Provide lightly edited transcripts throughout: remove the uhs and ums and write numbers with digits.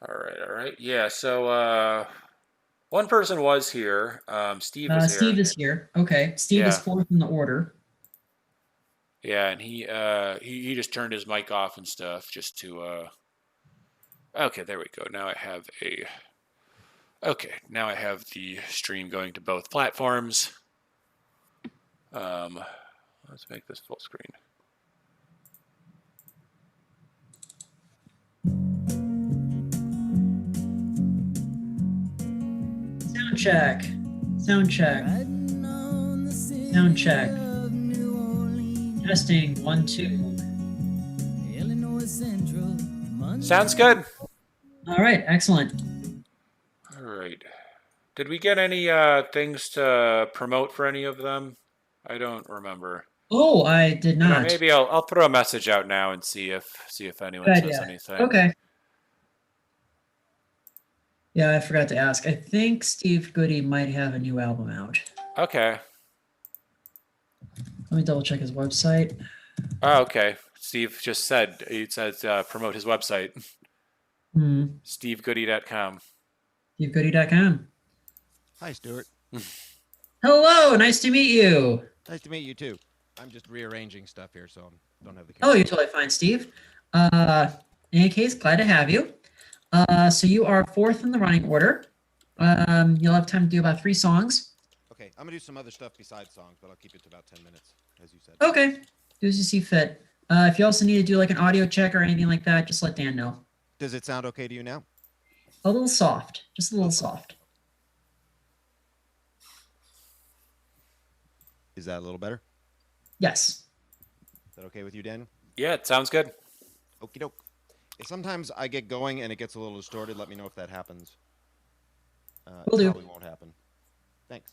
All right. Yeah, so one person was here. Steve was Steve here. is here. Okay. Steve is Yeah. fourth in the order. Yeah, and he just turned his mic off and stuff just to okay, there we go. Now I have the stream going to both platforms. Um let's make this full screen. Sound check. Sound check. Sound check. Testing 1, 2. Sounds good. All right. Excellent. All right. Did we get any things to promote for any of them? I don't remember. Oh, I did You know, not. maybe I'll throw a message out now and see if anyone Good says idea. anything. Okay. Yeah, I forgot to ask. I think Steve Goodie might have a new album out. Okay. Let me double check his website. Oh, okay. Steve just said he says promote his website. SteveGoodie.com. SteveGoodie.com. Hi, Stuart. Hello, nice to meet you. Nice to meet you too. I'm just rearranging stuff here, so I don't have the Oh, camera. you're totally fine, Steve. In any case, glad to have you. So you are fourth in the running order. You'll have time to do about 3 songs. Okay, I'm gonna do some other stuff besides songs, but I'll keep it to about 10 minutes, as you said. Okay, do as you see fit. If you also need to do like an audio check or anything like that, just let Dan know. Does it sound okay to you now? A little soft, just a little soft. Is that a little better? Yes. Is that okay with you, Dan? Yeah, it sounds good. Okie doke. If sometimes I get going and it gets a little distorted, let me know if that happens. Will do. Probably won't happen. Thanks.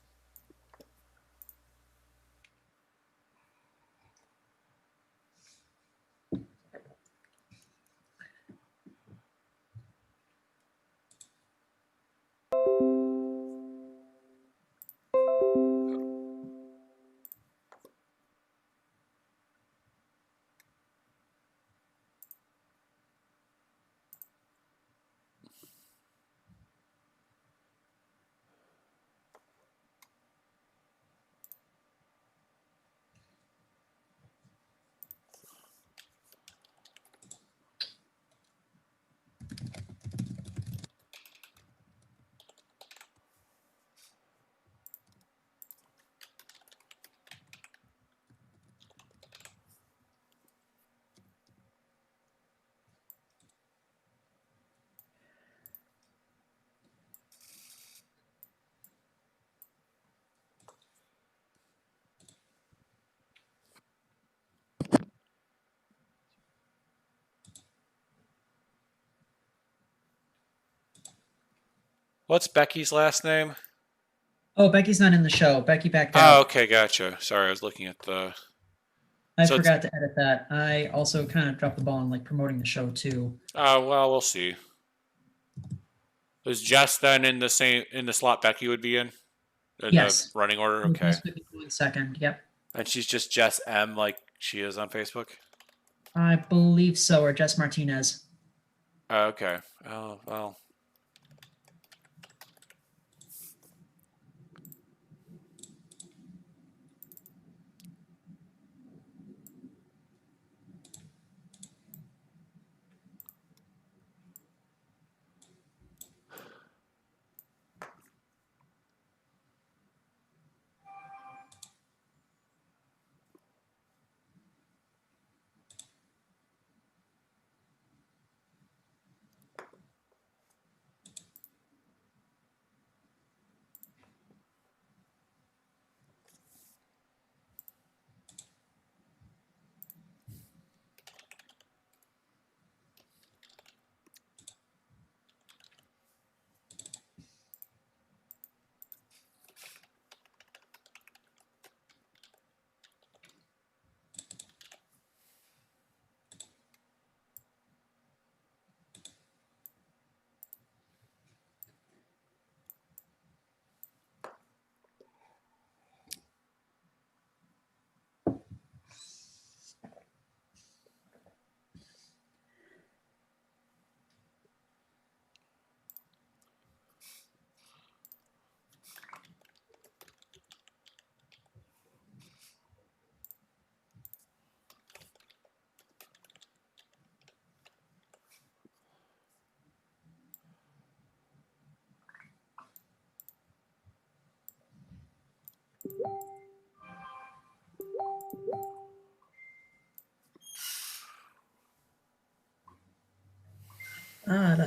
What's Becky's last name? Oh, Becky's not in the show. Becky backed Oh, out. okay, gotcha. Sorry, I was looking at the. I So it's. forgot to edit that. I also kind of dropped the ball on like promoting the show too. Well, we'll see. Was Jess then in the slot Becky would be in the Yes. running order? Okay, Second. Yep. and she's just Jess M like she is on Facebook. I believe so, or Jess Martinez. Okay. Oh well.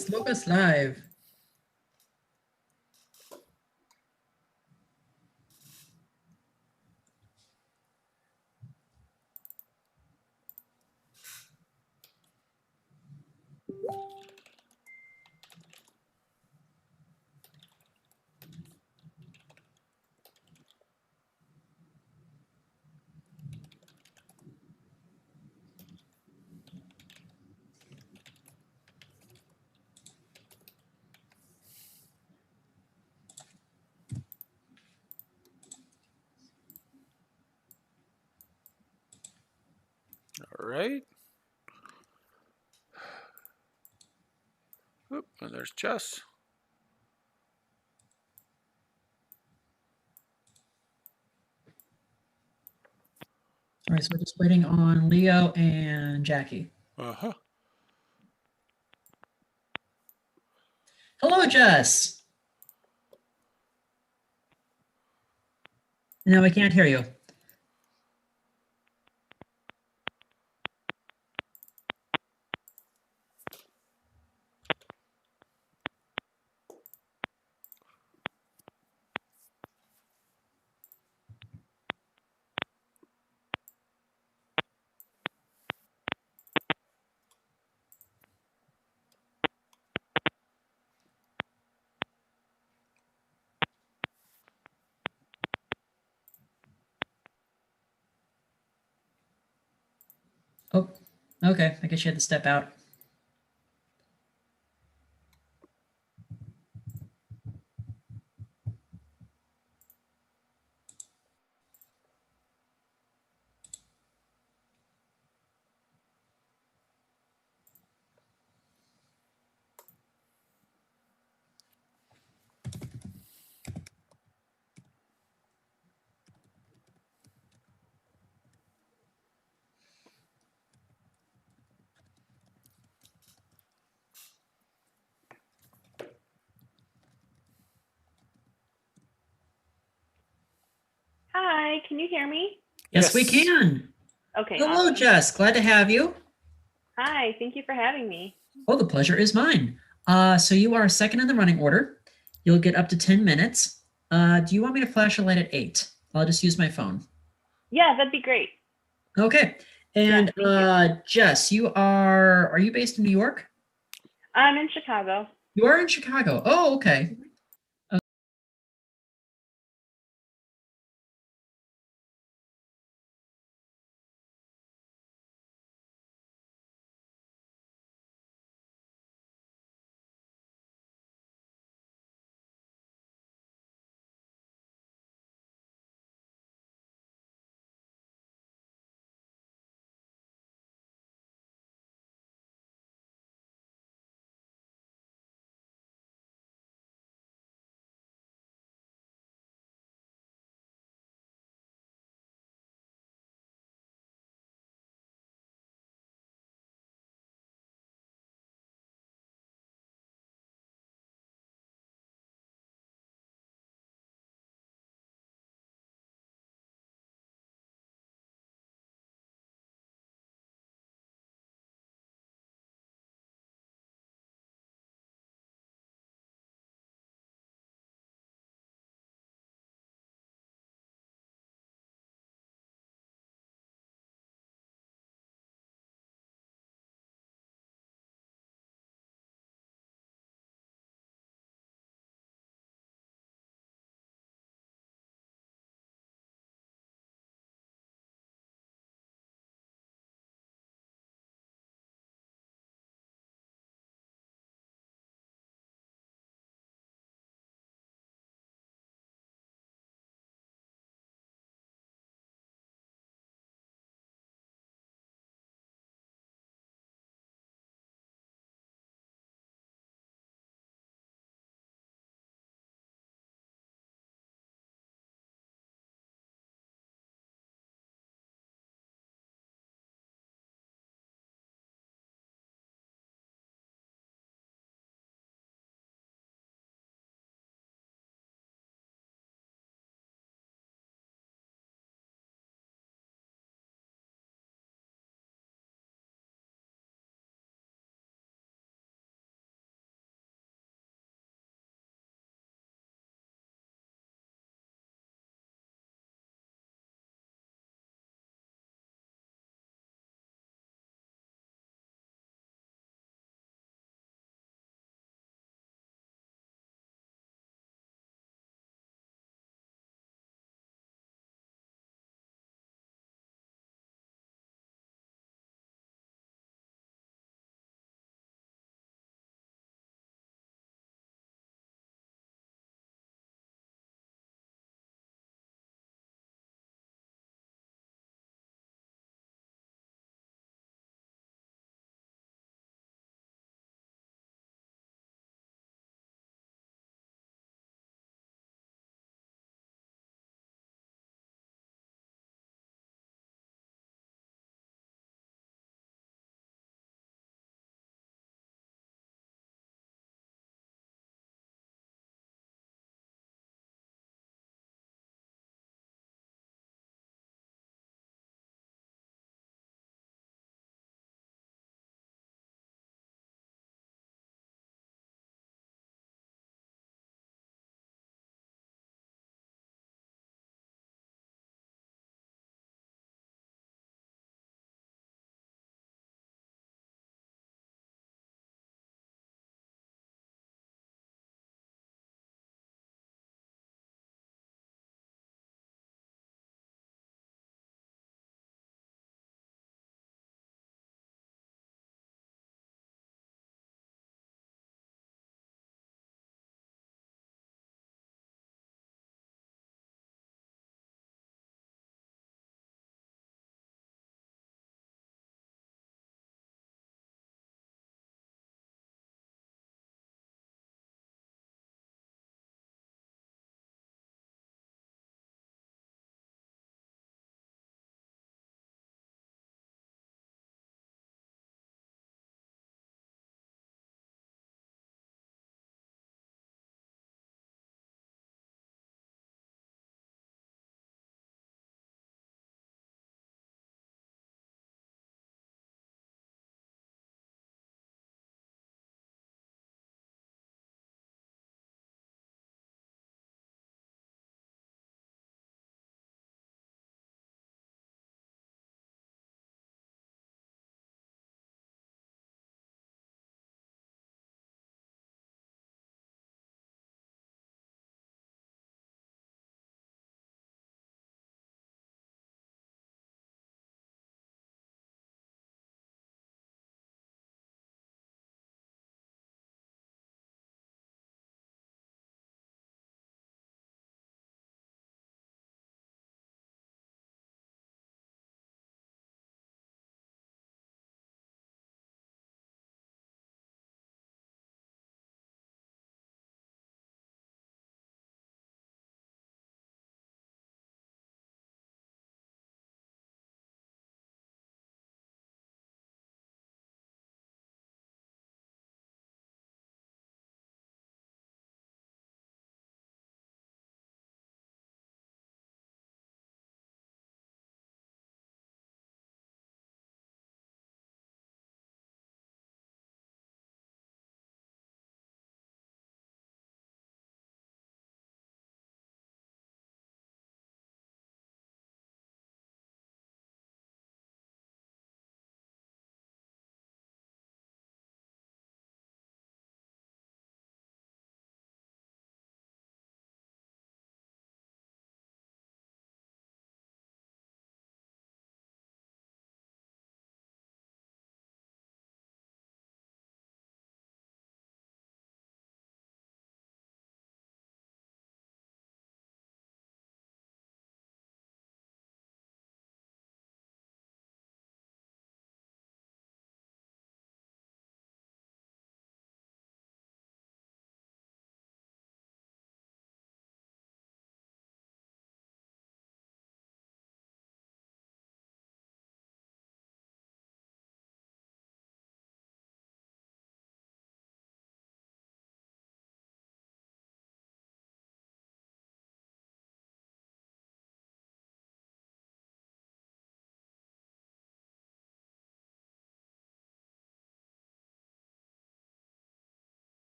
Las Locas Live. All right. Oop, and there's Jess. All right, so we're just waiting on Leo and Jackie. Uh-huh. Hello, Jess. No, we can't hear you. Oh, okay. I guess you had to step out. Hi, can you hear me? Yes, we can. Okay. Hello, Awesome. Jess. Glad to have you. Hi, thank you for having me. Oh, the pleasure is mine. So you are second in the running order. You'll get up to 10 minutes. Do you want me to flash a light at 8? I'll just use my phone. Yeah, that'd be great. Okay. And Yeah, thank Jess, are you based in New York? I'm in Chicago. You are in Chicago. Oh, okay.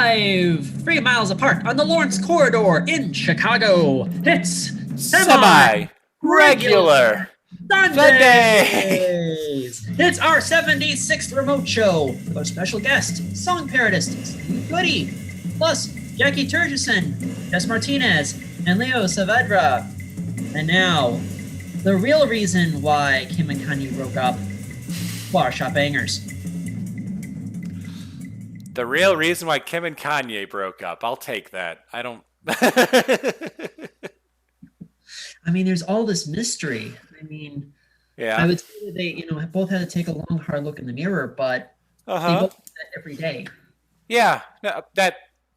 live 3 miles apart on the Lawrence Corridor in Chicago. It's Semi-regular Sundays. It's our 76th remote show with our special guest, song parodist Steve Goodie, plus Jaci Terjeson, Jess Martinez, and Leo Saavedra. And now, the real reason why Kim and Kanye broke up, Flower Shop Bangers. The real reason why Kim and Kanye broke up. I'll take that. I don't. I mean, there's all this mystery. I mean, Yeah. I would say that they, both had to take a long, hard look in the mirror, but they both do that every day. Yeah. No,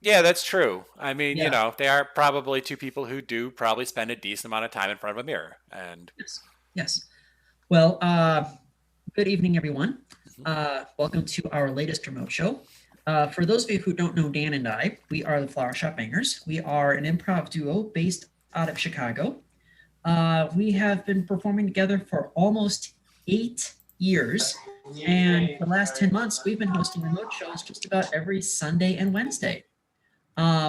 that's true. I mean, Yeah. they are probably two people who do probably spend a decent amount of time in front of a mirror. And Yes. Well, good evening, everyone. Welcome to our latest remote show. For those of you who don't know Dan and I, we are the Flower Shop Bangers. We are an improv duo based out of Chicago. We have been performing together for almost 8 years. And for the last 10 months, we've been hosting remote shows just about every Sunday and Wednesday.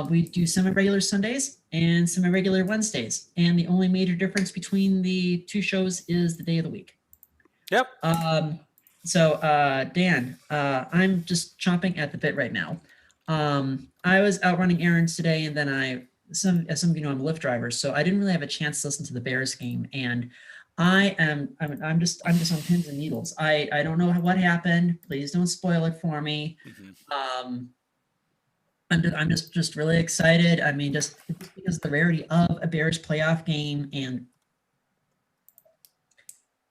We do semi-regular Sundays and semi-regular Wednesdays. And the only major difference between the two shows is the day of the week. Yep. So, Dan, I'm just chomping at the bit right now. I was out running errands today, and then as some of you know, I'm a Lyft driver, so I didn't really have a chance to listen to the Bears game. And I'm just on pins and needles. I don't know what happened. Please don't spoil it for me. I'm just really excited. I mean, just because of the rarity of a Bears playoff game, and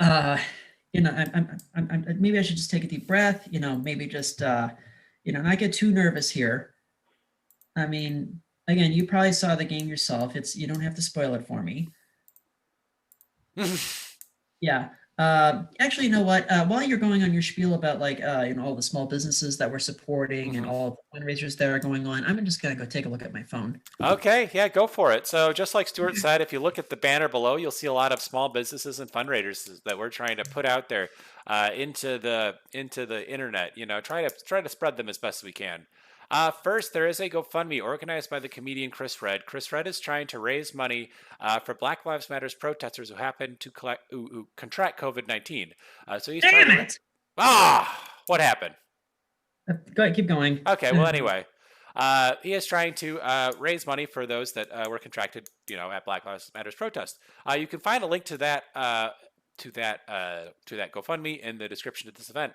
I'm maybe I should just take a deep breath. Maybe just not get too nervous here. I mean, again, you probably saw the game yourself. You don't have to spoil it for me. Yeah. Actually, you know what? While you're going on your spiel about all the small businesses that we're supporting and all the fundraisers that are going on, I'm just gonna go take a look at my phone. Okay, yeah, go for it. So just like Stuart said, if you look at the banner below, you'll see a lot of small businesses and fundraisers that we're trying to put out there into the internet. Try to spread them as best as we can. First, there is a GoFundMe organized by the comedian Chris Redd. Chris Redd is trying to raise money for Black Lives Matters protesters who happen to contract COVID-19. So he's trying to. What happened? Go ahead, keep going. Okay, well, anyway, he is trying to raise money for those that were contracted, at Black Lives Matters protest. You can find a link to that GoFundMe in the description of this event.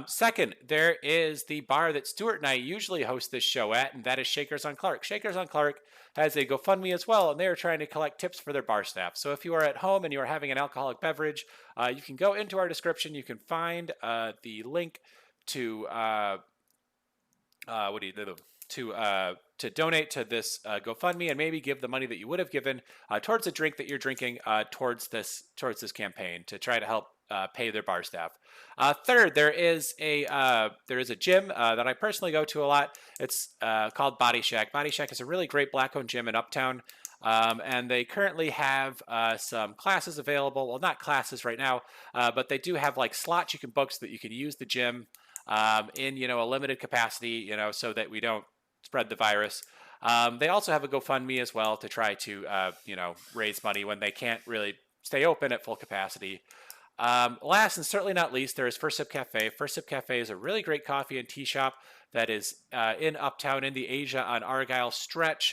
Second, there is the bar that Stuart and I usually host this show at, and that is Shakers on Clark. Shakers on Clark has a GoFundMe as well, and they are trying to collect tips for their bar staff. So if you are at home and you are having an alcoholic beverage, you can go into our description. You can find the link to to donate to this GoFundMe, and maybe give the money that you would have given towards a drink that you're drinking towards this campaign to try to help pay their bar staff. Third, there is a gym that I personally go to a lot. It's called Bodi Shak. Bodi Shak is a really great Black-owned gym in Uptown, and they currently have some classes available. Well, not classes right now, but they do have slots you can book so that you can use the gym in a limited capacity, so that we don't spread the virus. They also have a GoFundMe as well to try to raise money when they can't really stay open at full capacity. Last and certainly not least, there is First Sip Cafe. First Sip Cafe is a really great coffee and tea shop that is in Uptown in the Asia on Argyle stretch.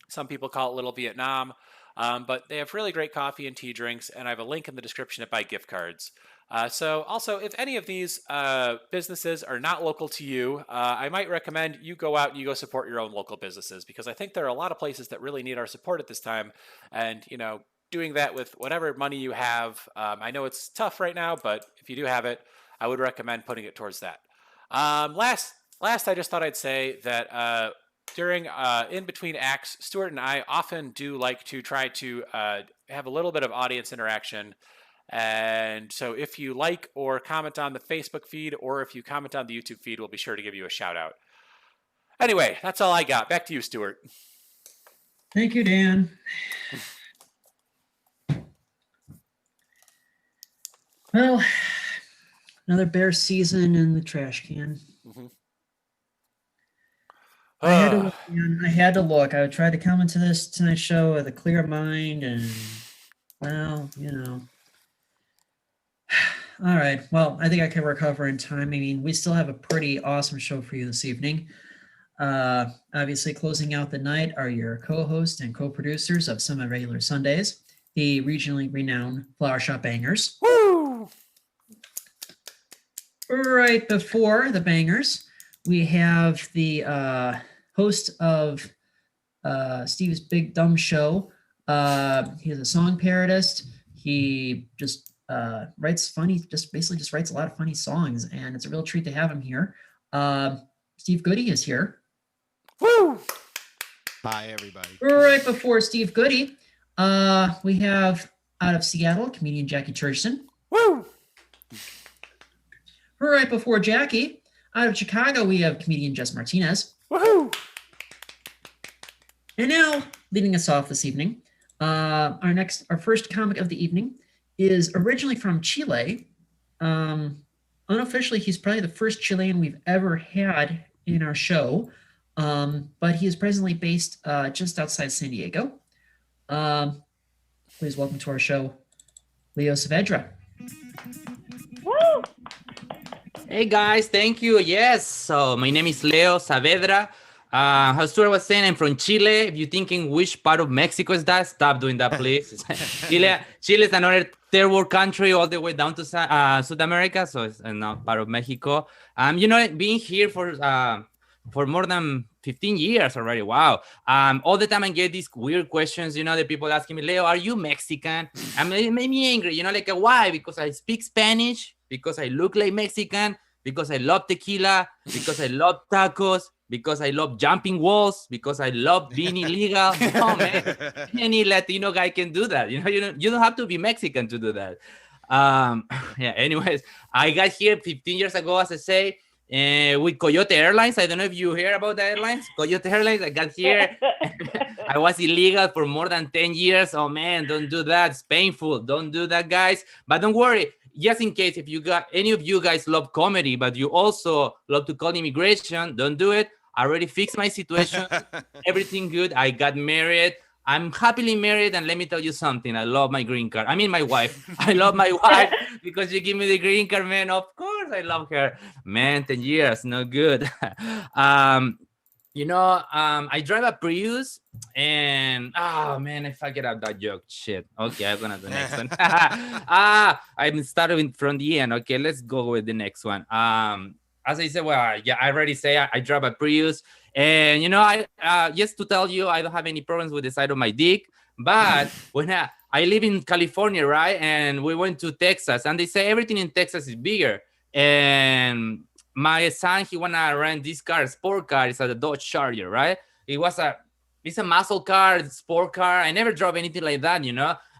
Some people call it Little Vietnam, but they have really great coffee and tea drinks, and I have a link in the description to buy gift cards. So also, if any of these businesses are not local to you, I might recommend you go out and you go support your own local businesses, because I think there are a lot of places that really need our support at this time, and doing that with whatever money you have. I know it's tough right now, but if you do have it, I would recommend putting it towards that. Last, I just thought I'd say that during in between acts, Stuart and I often do like to try to have a little bit of audience interaction. And so if you like or comment on the Facebook feed, or if you comment on the YouTube feed, we'll be sure to give you a shout out. Anyway, that's all I got. Back to you, Stuart. Thank you, Dan. Well, another Bears season in the trash can. I had to look, man. I had to look. I tried to come into this tonight's show with a clear mind, and well, all right. Well, I think I can recover in time. I mean, we still have a pretty awesome show for you this evening. Obviously, closing out the night are your co-hosts and co-producers of Some Irregular Sundays, the regionally renowned Flower Shop Bangers. Woo! Right before the Bangers, we have the host of Steve's Big Dumb Show. He's a song parodist. He just writes funny, basically writes a lot of funny songs, and it's a real treat to have him here. Steve Goodie is here. Woo! Hi, everybody. Right before Steve Goodie, we have out of Seattle, comedian Jaci Terjeson. Woo! Right before Jaci, out of Chicago, we have comedian Jess Martinez. Woohoo! And now, leading us off this evening, our first comic of the evening is originally from Chile. Unofficially, he's probably the first Chilean we've ever had in our show, but he is presently based just outside San Diego. Please welcome to our show, Leo Saavedra. Woo! Hey guys, thank you. Yes, so my name is Leo Saavedra. How Stuart was saying, I'm from Chile. If you're thinking which part of Mexico is that, stop doing that, please. Chile is another third world country all the way down to South America, so it's not part of Mexico. Being here for more than 15 years already. Wow. All the time I get these weird questions, the people asking me, Leo, are you Mexican? And it made me angry, why? Because I speak Spanish, because I look like Mexican, because I love tequila, because I love tacos, because I love jumping walls, because I love being illegal. No, man, any Latino guy can do that. You don't have to be Mexican to do that. Anyways, I got here 15 years ago, as I say, with Coyote Airlines. I don't know if you hear about the airlines. Coyote Airlines, I got here. I was illegal for more than 10 years. Oh, man, don't do that. It's painful. Don't do that, guys. But don't worry. Just in case, if you got any of you guys love comedy, but you also love to call immigration, don't do it. I already fixed my situation. Everything good. I got married. I'm happily married. And let me tell you something. I love my green card. I mean, my wife. I love my wife because you give me the green card, man. Of course, I love her. Man, 10 years. No good. I drive a Prius and oh man, I forget out that joke. Shit. Okay, I'm gonna do the next one. I'm starting from the end. Okay, let's go with the next one. As I said, I already say I drive a Prius, and I just to tell you, I don't have any problems with the side of my dick. But when I live in California, right, and we went to Texas, and they say everything in Texas is bigger, and my son, he wanna rent this car, sport car. It's a Dodge Charger, right? It's a muscle car, sport car. I never drove anything like that,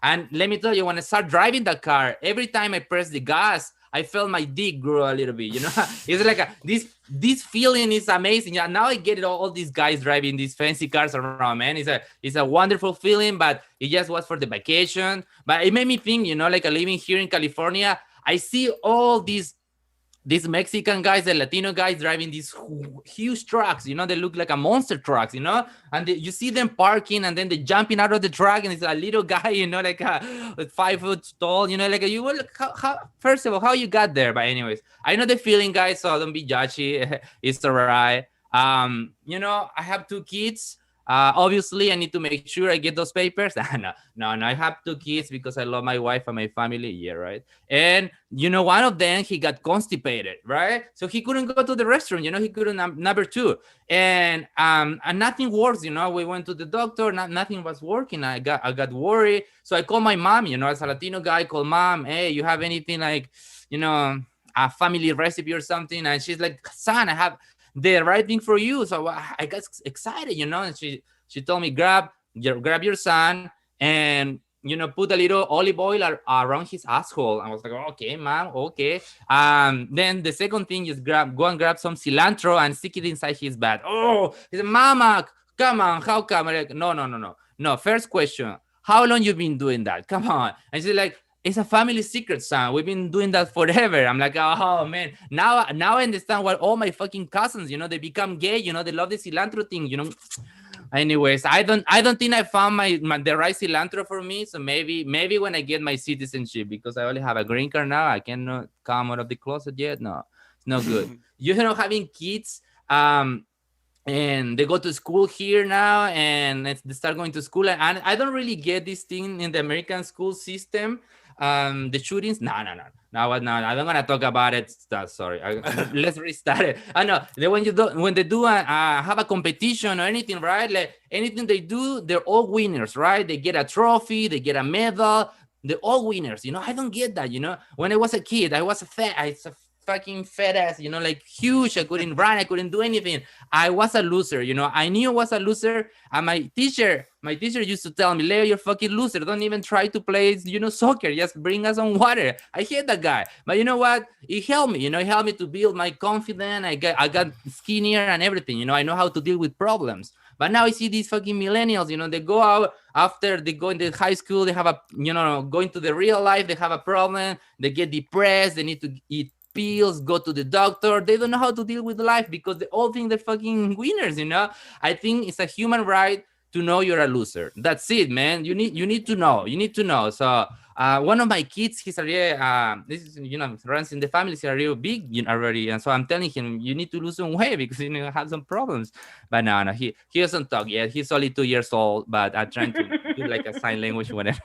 And let me tell you, when I start driving that car, every time I press the gas, I felt my dick grow a little bit, It's like this feeling is amazing. Yeah, now I get it. All these guys driving these fancy cars around, man. It's a wonderful feeling, but it just was for the vacation. But it made me think, like living here in California, I see all these Mexican guys, the Latino guys driving these huge trucks, they look like a monster trucks, and you see them parking and then they jumping out of the truck and it's a little guy, like 5 foot tall, you will, first of all, how you got there? But anyways, I know the feeling, guys, so don't be judgy. It's all right. I have 2 kids. Obviously, I need to make sure I get those papers. No, I have 2 kids because I love my wife and my family. Yeah, right. And, one of them, he got constipated, right? So he couldn't go to the restroom, he couldn't, number 2. And nothing works, we went to the doctor, nothing was working. I got worried. So I called my mom, as a Latino guy, I called mom, hey, you have anything like, a family recipe or something? And she's like, son, I have the right thing for you. So I got excited, and she told me, grab your son and, put a little olive oil around his asshole. I was like, okay, mom, okay. Then the second thing is go and grab some cilantro and stick it inside his butt. Oh, he said, mama, come on, how come? I'm like, no. First question, how long you been doing that? Come on. And she's like, it's a family secret, son. We've been doing that forever. I'm like, oh man, now I understand why all my fucking cousins, you know, they become gay, you know, they love the cilantro thing, you know. Anyways, I don't think I found the right cilantro for me. So maybe when I get my citizenship, because I only have a green card now, I cannot come out of the closet yet. No, it's not good. You know, having kids, and they go to school here now, and they start going to school, and I don't really get this thing in the American school system. The shootings, no, I don't want to talk about it. Sorry, let's restart it. I know when they do have a competition or anything, right? Like anything they do, they're all winners, right? They get a trophy, they get a medal, they're all winners. You know, I don't get that. You know, when I was a kid, I was a fucking fat ass, you know, like huge. I couldn't run, I couldn't do anything. I was a loser, you know. I knew I was a loser, and my teacher used to tell me, Leo, you're fucking loser. Don't even try to play, you know, soccer. Just bring us some water. I hate that guy, but you know what? It helped me, you know. It helped me to build my confidence. I got skinnier and everything, you know. I know how to deal with problems. But now I see these fucking millennials, you know, they go out after they go into high school, they have a, you know, go into the real life, they have a problem, they get depressed, they need to eat pills, go to the doctor. They don't know how to deal with life because they all think they're fucking winners, you know. I think it's a human right to know you're a loser. That's it, man. You need to know. You need to know. So one of my kids, he's already this is, you know, runs in the family. He's already big, you know, already, and so I'm telling him you need to lose some weight because you know have some problems. But no, he doesn't talk yet. He's only 2 years old. But I'm trying to do like a sign language, whatever.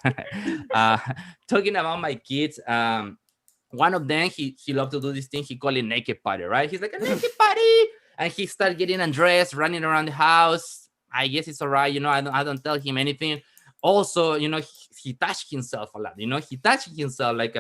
Talking about my kids, one of them, he loved to do this thing. He called it naked party, right? He's like a naked party, and he started getting undressed, running around the house. I guess it's all right, you know. I don't tell him anything. Also, you know, he touched himself a lot. You know, he touched himself like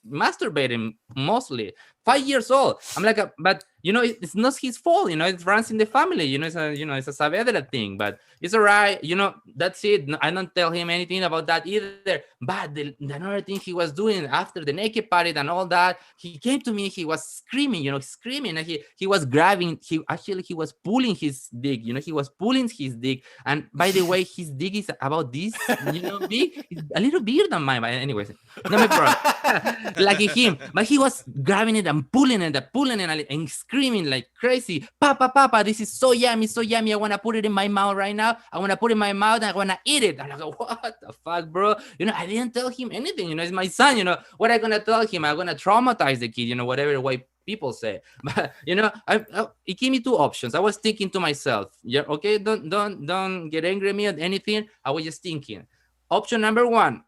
masturbating mostly. 5 years old. I'm like, but you know, it's not his fault. You know, it runs in the family. You know, it's a Saavedra thing. But it's all right. You know, that's it. I don't tell him anything about that either. But the another thing he was doing after the naked party and all that, he came to me. He was screaming. You know, screaming. And he was grabbing. He was pulling his dick. You know, he was pulling his dick. And by the way, his dick is about this. You know, big. It's a little bigger than mine. But anyways, no my problem. Like him. But he was grabbing it and pulling it and screaming like crazy. Papa, this is so yummy. I want to put it in my mouth right now. I want to put it in my mouth and I want to eat it. I'm like, what the fuck, bro? You know, I didn't tell him anything. You know, it's my son. You know, what am I going to tell him? I'm going to traumatize the kid, you know, whatever way people say. But, you know, it gave me two options. I was thinking to myself, yeah, okay, don't get angry at me or anything. I was just thinking. Option number one,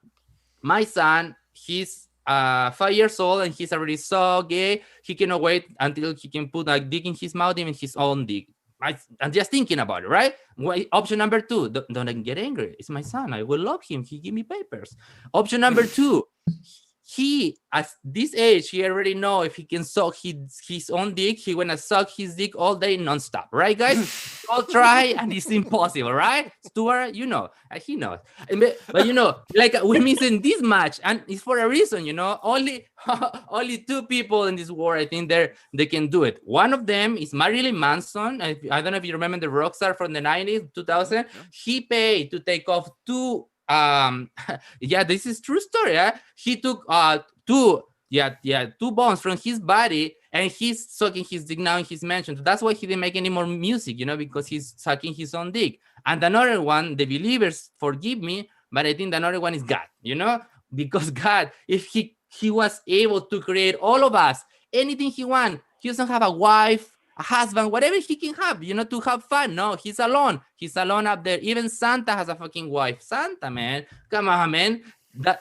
my son, he's 5 years old and he's already so gay. He cannot wait until he can put a dick in his mouth, even his own dick. I'm just thinking about it, right? Option number two, don't get angry. It's my son. I will love him. He give me papers. Option number two, he at this age, he already know if he can suck his own dick, he wanna suck his dick all day nonstop, right, guys? All try and it's impossible, right? Stuart, you know, he knows. But you know, like we're missing this match, and it's for a reason, you know. Only two people in this world, I think, they can do it. One of them is Marilyn Manson. I don't know if you remember the rock star from the 90s, 2000. He paid to take off two. Yeah, this is true story. He took two bones from his body and he's sucking his dick now in his mansion. That's why he didn't make any more music, you know, because he's sucking his own dick. And another one, the believers, forgive me, but I think another one is God, you know, because God, if he was able to create all of us, anything he wants, he doesn't have a wife, a husband, whatever he can have, you know, to have fun. No, he's alone. He's alone up there. Even Santa has a fucking wife. Santa, man. Come on, man.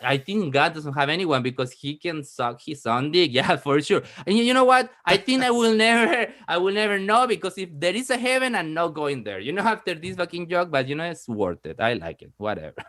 I think God doesn't have anyone because he can suck his own dick. Yeah, for sure. And you know what? I think I will never know, because if there is a heaven, I'm not going there. You know, after this fucking joke, but you know, it's worth it. I like it. Whatever.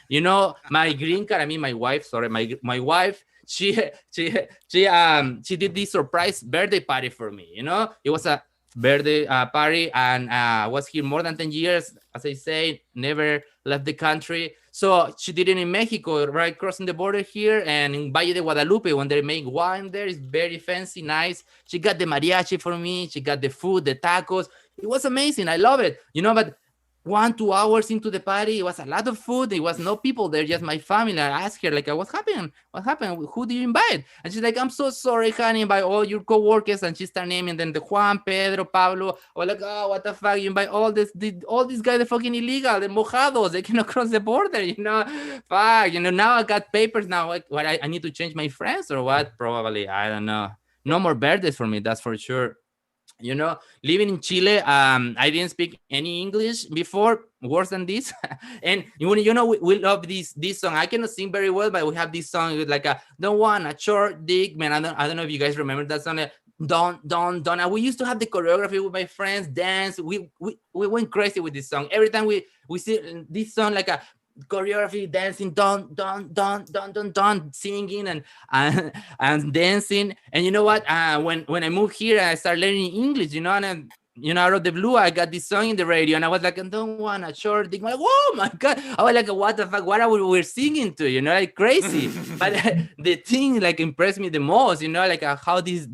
You know, my green card, I mean, my wife, sorry, my wife, she did this surprise birthday party for me. You know, it was a birthday party, and was here more than 10 years. As I say, never left the country. So she did it in Mexico, right crossing the border here, and in Valle de Guadalupe, when they make wine there, it's very fancy, nice. She got the mariachi for me. She got the food, the tacos. It was amazing. I love it. You know, but 1-2 hours into the party. It was a lot of food. There was no people there, just my family. I asked her, like, what's happening? What happened? Who did you invite? And she's like, I'm so sorry, honey, invite all your coworkers. And she started naming them the Juan, Pedro, Pablo. I was like, oh, what the fuck? You invite all these guys, they're fucking illegal. They're mojados. They cannot cross the border, Fuck, now I got papers now. Like, what, I need to change my friends or what? Probably, I don't know. No more birthdays for me, that's for sure. Living in Chile, I didn't speak any English before, worse than this. And we love this song. I cannot sing very well, but we have this song with like don't want a short dick, man. I don't know if you guys remember that song. Don't. And we used to have the choreography with my friends, dance. We went crazy with this song. Every time we see this song, like a choreography, dancing, don't, singing and dancing. And you know what? When I moved here, I started learning English. And out of the blue, I got this song in the radio, and I was like, I don't want a short dick. I'm like, oh my god! I was like, what the fuck? What are we singing to? Like crazy. But the thing like impressed me the most. Like how this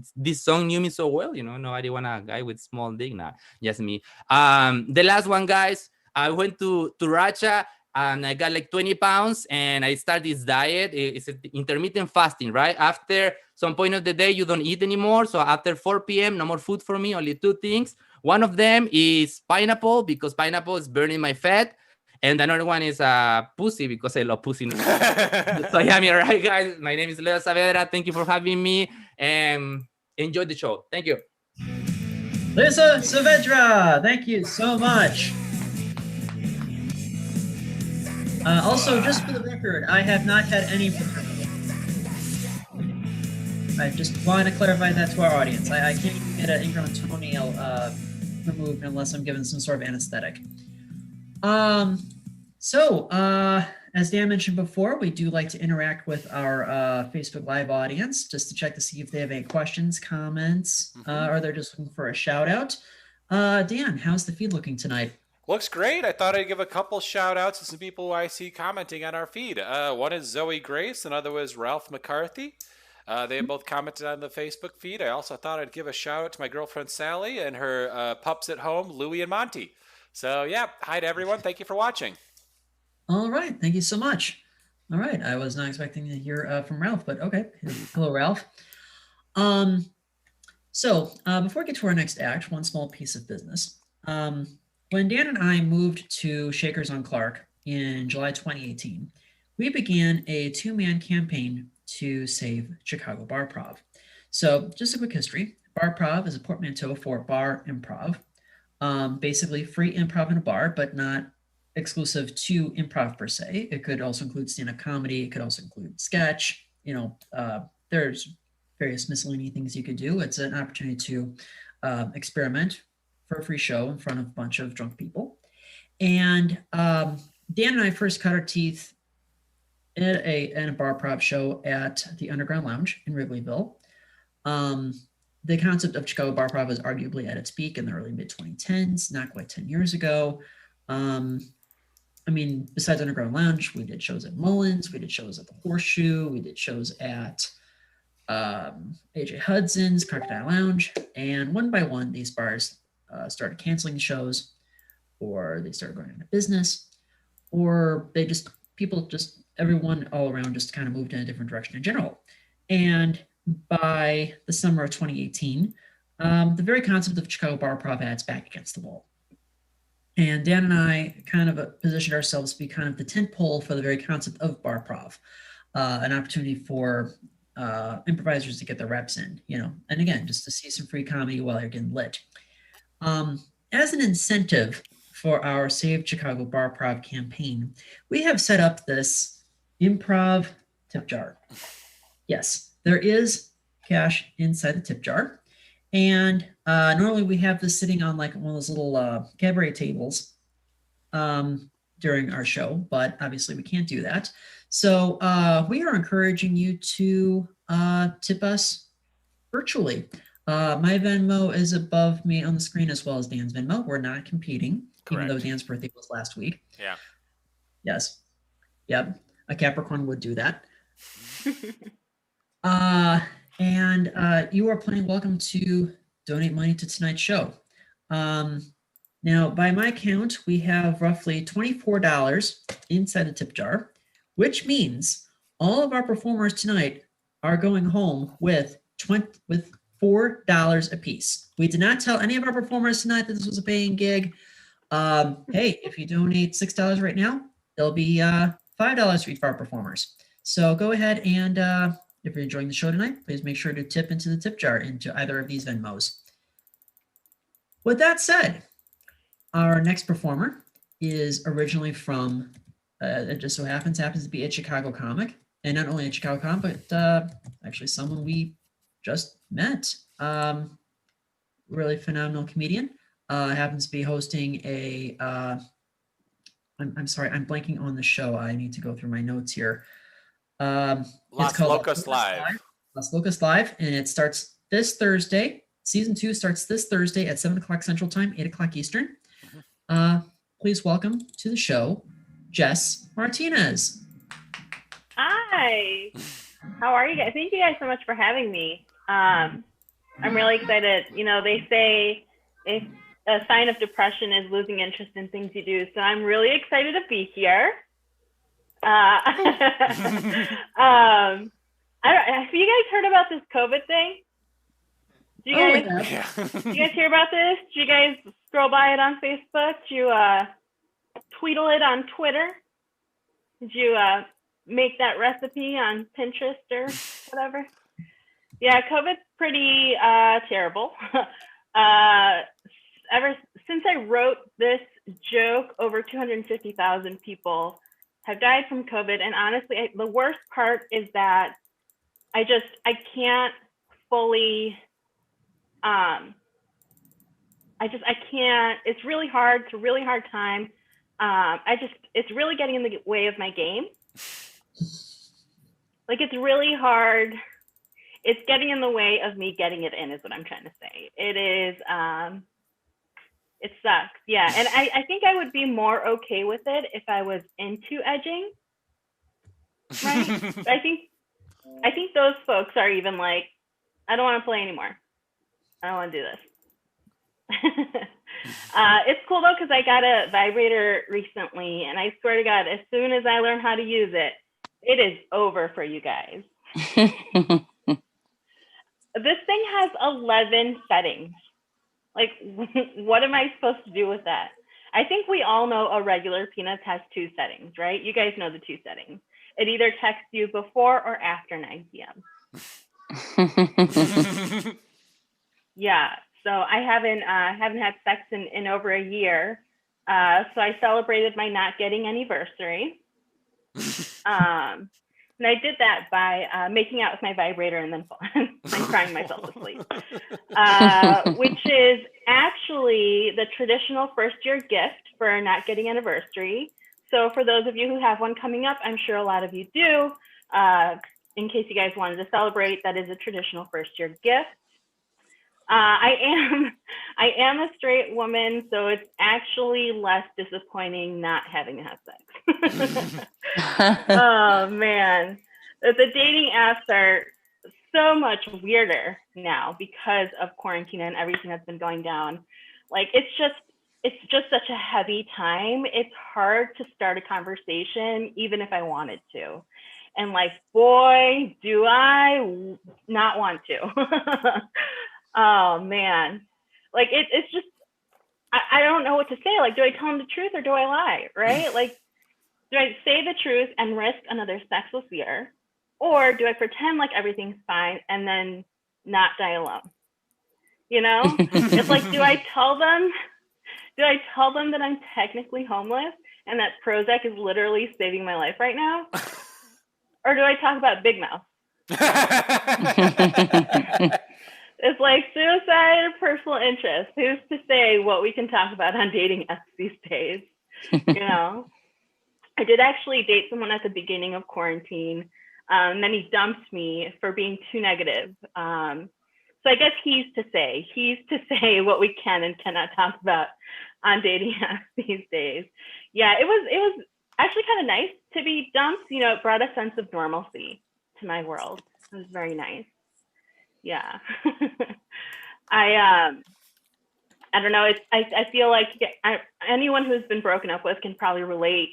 song knew me so well. Nobody want a guy with small dick now. Just me. The last one, guys. I went to Russia. And I got like 20 pounds and I started this diet. It's intermittent fasting, right? After some point of the day, you don't eat anymore. So after 4 p.m., no more food for me, only 2 things. One of them is pineapple because pineapple is burning my fat. And another one is pussy because I love pussy. So yeah, all right, guys. My name is Leo Saavedra. Thank you for having me and enjoy the show. Thank you. Leo Saavedra, thank you so much. Also, just for the record, I have not had any. I just want to clarify that to our audience. I can't even get an ingrown toenail removed unless I'm given some sort of anesthetic. So, as Dan mentioned before, we do like to interact with our Facebook Live audience just to check to see if they have any questions, comments, or they're just looking for a shout out. Dan, how's the feed looking tonight? Looks great. I thought I'd give a couple shout outs to some people I see commenting on our feed. One is Zoe Grace, another was Ralph McCarthy. They both commented on the Facebook feed. I also thought I'd give a shout out to my girlfriend Sally and her pups at home, Louie and Monty. So yeah, hi to everyone. Thank you for watching. All right. Thank you so much. All right. I was not expecting to hear from Ralph, but okay. Hello, Ralph. So before we get to our next act, one small piece of business. When Dan and I moved to Shakers on Clark in July 2018, we began a 2-man campaign to save Chicago Barprov. So just a quick history. Barprov is a portmanteau for bar improv. Basically free improv in a bar, but not exclusive to improv per se. It could also include stand-up comedy. It could also include sketch. There's various miscellaneous things you could do. It's an opportunity to experiment for a free show in front of a bunch of drunk people. And Dan and I first cut our teeth at a barprov show at the Underground Lounge in Wrigleyville. The concept of Chicago Barprov is arguably at its peak in the early mid-2010s, not quite 10 years ago. Besides Underground Lounge, we did shows at Mullins, we did shows at the Horseshoe, we did shows at AJ Hudson's, Crocodile Lounge, and one by one, these bars started canceling shows, or they started going into business, or everyone all around just kind of moved in a different direction in general. And by the summer of 2018, the very concept of Chicago Barprov had its back against the wall. And Dan and I kind of positioned ourselves to be kind of the tentpole for the very concept of Barprov, an opportunity for improvisers to get their reps in, and again, just to see some free comedy while you're getting lit. As an incentive for our Save Chicago Barprov campaign, we have set up this improv tip jar. Yes, there is cash inside the tip jar. And normally we have this sitting on like one of those little cabaret tables during our show, but obviously we can't do that. So we are encouraging you to tip us virtually. My Venmo is above me on the screen as well as Dan's Venmo. We're not competing, Correct. Even though Dan's birthday was last week. Yeah. Yes. Yep. A Capricorn would do that. And you are plenty welcome to donate money to tonight's show. Now, Now, by my count, we have roughly $24 inside the tip jar, which means all of our performers tonight are going home with $4 apiece. We did not tell any of our performers tonight that this was a paying gig. Hey, if you donate $6 right now, there'll be $5 for each of our performers. So go ahead and if you're enjoying the show tonight, please make sure to tip into the tip jar into either of these Venmos. With that said, our next performer is originally from, it just so happens to be a Chicago comic. And not only a Chicago comic, but actually someone we just met. Really phenomenal comedian. Happens to be hosting a, I'm sorry, I'm blanking on the show. I need to go through my notes here. It's called Locust Live. Las Locust Live, and it starts this Thursday. Season 2 starts this Thursday at 7 o'clock Central Time, 8 o'clock Eastern. Please welcome to the show, Jess Martinez. Hi. How are you guys? Thank you guys so much for having me. I'm really excited. You know, they say if a sign of depression is losing interest in things you do. So I'm really excited to be here. Have you guys heard about this COVID thing? Do you guys hear about this? Did you guys scroll by it on Facebook? Did you tweetle it on Twitter? Did you make that recipe on Pinterest or whatever? Yeah, COVID's pretty terrible. Ever since I wrote this joke, over 250,000 people have died from COVID. And honestly, the worst part is that I can't fully, I can't, it's really hard. It's a really hard time. It's really getting in the way of my game. Like, it's really hard. It's getting in the way of me getting it in is what I'm trying to say. It is, it sucks. Yeah. And I think I would be more okay with it if I was into edging. Right. I think those folks are even like, I don't want to play anymore. I don't want to do this. It's cool though, because I got a vibrator recently, and I swear to God, as soon as I learn how to use it, it is over for you guys. This thing has 11 settings. Like, what am I supposed to do with that? I think we all know a regular Peanuts has 2 settings, right? You guys know the 2 settings. It either texts you before or after 9 p.m. Yeah, so I haven't had sex in over a year. So I celebrated my not getting anniversary. And I did that by making out with my vibrator and then crying myself to sleep, which is actually the traditional first-year gift for a not getting anniversary. So for those of you who have one coming up, I'm sure a lot of you do. In case you guys wanted to celebrate, that is a traditional first-year gift. I am a straight woman, so it's actually less disappointing not having to have sex. Oh man, the dating apps are so much weirder now because of quarantine and everything that's been going down. Like, it's just such a heavy time. It's hard to start a conversation, even if I wanted to. And like, boy, do I not want to. Oh man, like it's just, I don't know what to say. Like, do I tell them the truth or do I lie, right? Like, do I say the truth and risk another sexless year? Or do I pretend like everything's fine and then not die alone? You know, it's like, do I tell them that I'm technically homeless and that Prozac is literally saving my life right now? Or do I talk about Big Mouth? It's like suicide or personal interest. Who's to say what we can talk about on dating apps these days? You know, I did actually date someone at the beginning of quarantine. And then he dumped me for being too negative. So I guess he's to say what we can and cannot talk about on dating apps these days. Yeah, it was actually kind of nice to be dumped. You know, it brought a sense of normalcy to my world. It was very nice. Yeah. I don't know. I feel like anyone who's been broken up with can probably relate.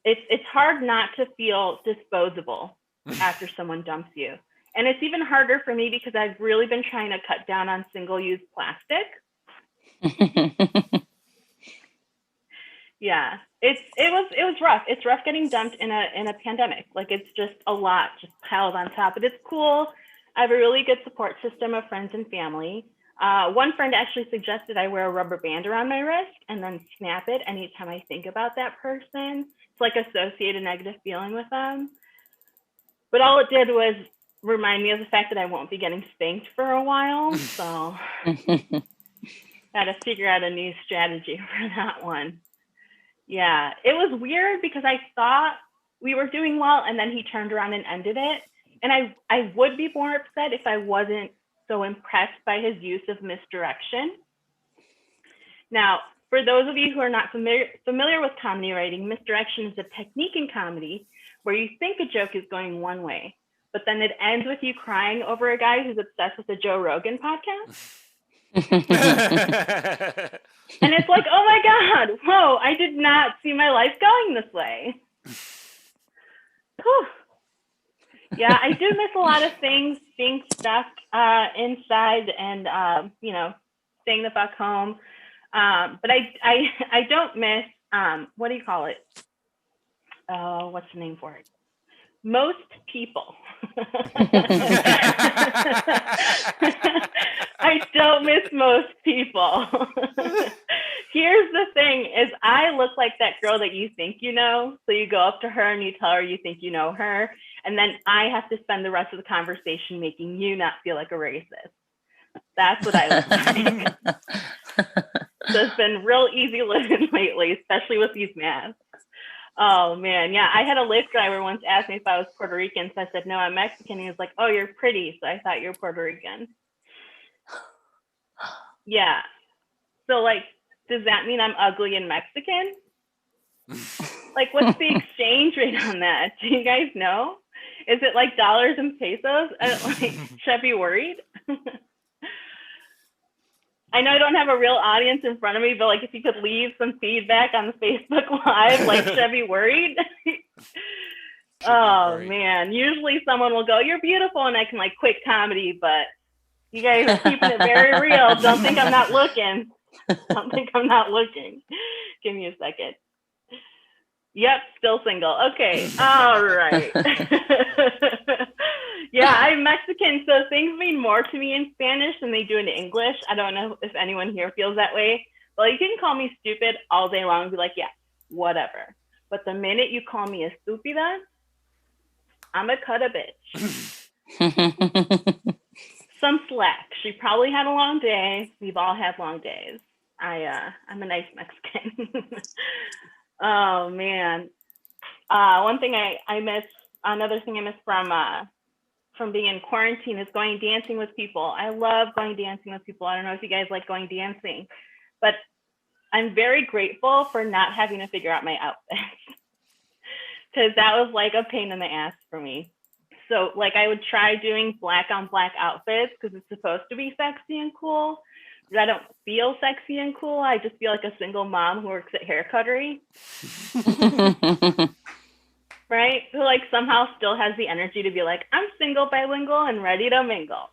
It's hard not to feel disposable after someone dumps you. And it's even harder for me because I've really been trying to cut down on single-use plastic. Yeah, it was rough. It's rough getting dumped in a pandemic. Like, it's just a lot just piled on top. But it's cool. I have a really good support system of friends and family. One friend actually suggested I wear a rubber band around my wrist and then snap it anytime I think about that person. It's like associate a negative feeling with them. But all it did was remind me of the fact that I won't be getting spanked for a while. So got to figure out a new strategy for that one. Yeah, it was weird because I thought we were doing well and then he turned around and ended it. And I would be more upset if I wasn't so impressed by his use of misdirection. Now, for those of you who are not familiar with comedy writing, misdirection is a technique in comedy where you think a joke is going one way, but then it ends with you crying over a guy who's obsessed with the Joe Rogan podcast. And it's like, oh my God, whoa, I did not see my life going this way. Whew. Yeah, I do miss a lot of things, being stuck inside and, staying the fuck home. But I don't miss, what do you call it? What's the name for it? Most people. I don't miss most people. Here's the thing is I look like that girl that you think you know. So you go up to her and you tell her you think you know her. And then I have to spend the rest of the conversation making you not feel like a racist. That's what I look like. So it's been real easy living lately, especially with these masks. Oh man, yeah. I had a Lyft driver once ask me if I was Puerto Rican. So I said, no, I'm Mexican. He was like, oh, you're pretty. So I thought you're Puerto Rican. Yeah. So like, does that mean I'm ugly and Mexican? Like, what's the exchange rate on that? Do you guys know? Is it like dollars and pesos? Should I be worried? I know I don't have a real audience in front of me, but like if you could leave some feedback on the Facebook Live, like should I be worried? Man, usually someone will go, you're beautiful, and I can like quit comedy, but you guys are keeping it very real. Don't think I'm not looking. Don't think I'm not looking. Give me a second. Yep, still single. Okay, all right. Yeah, I'm Mexican, so things mean more to me in Spanish than they do in English. I don't know if anyone here feels that way. Well, you can call me stupid all day long and be like, yeah, whatever. But the minute you call me estúpida, I'm a cut a bitch. Some slack. She probably had a long day. We've all had long days. I'm a nice Mexican. Oh man. One thing I miss, another thing I miss from being in quarantine is going dancing with people. I love going dancing with people. I don't know if you guys like going dancing, but I'm very grateful for not having to figure out my outfits because that was like a pain in the ass for me. So like I would try doing black on black outfits because it's supposed to be sexy and cool. But I don't feel sexy and cool. I just feel like a single mom who works at Hair Cuttery. Right? Who like somehow still has the energy to be like, I'm single, bilingual, and ready to mingle.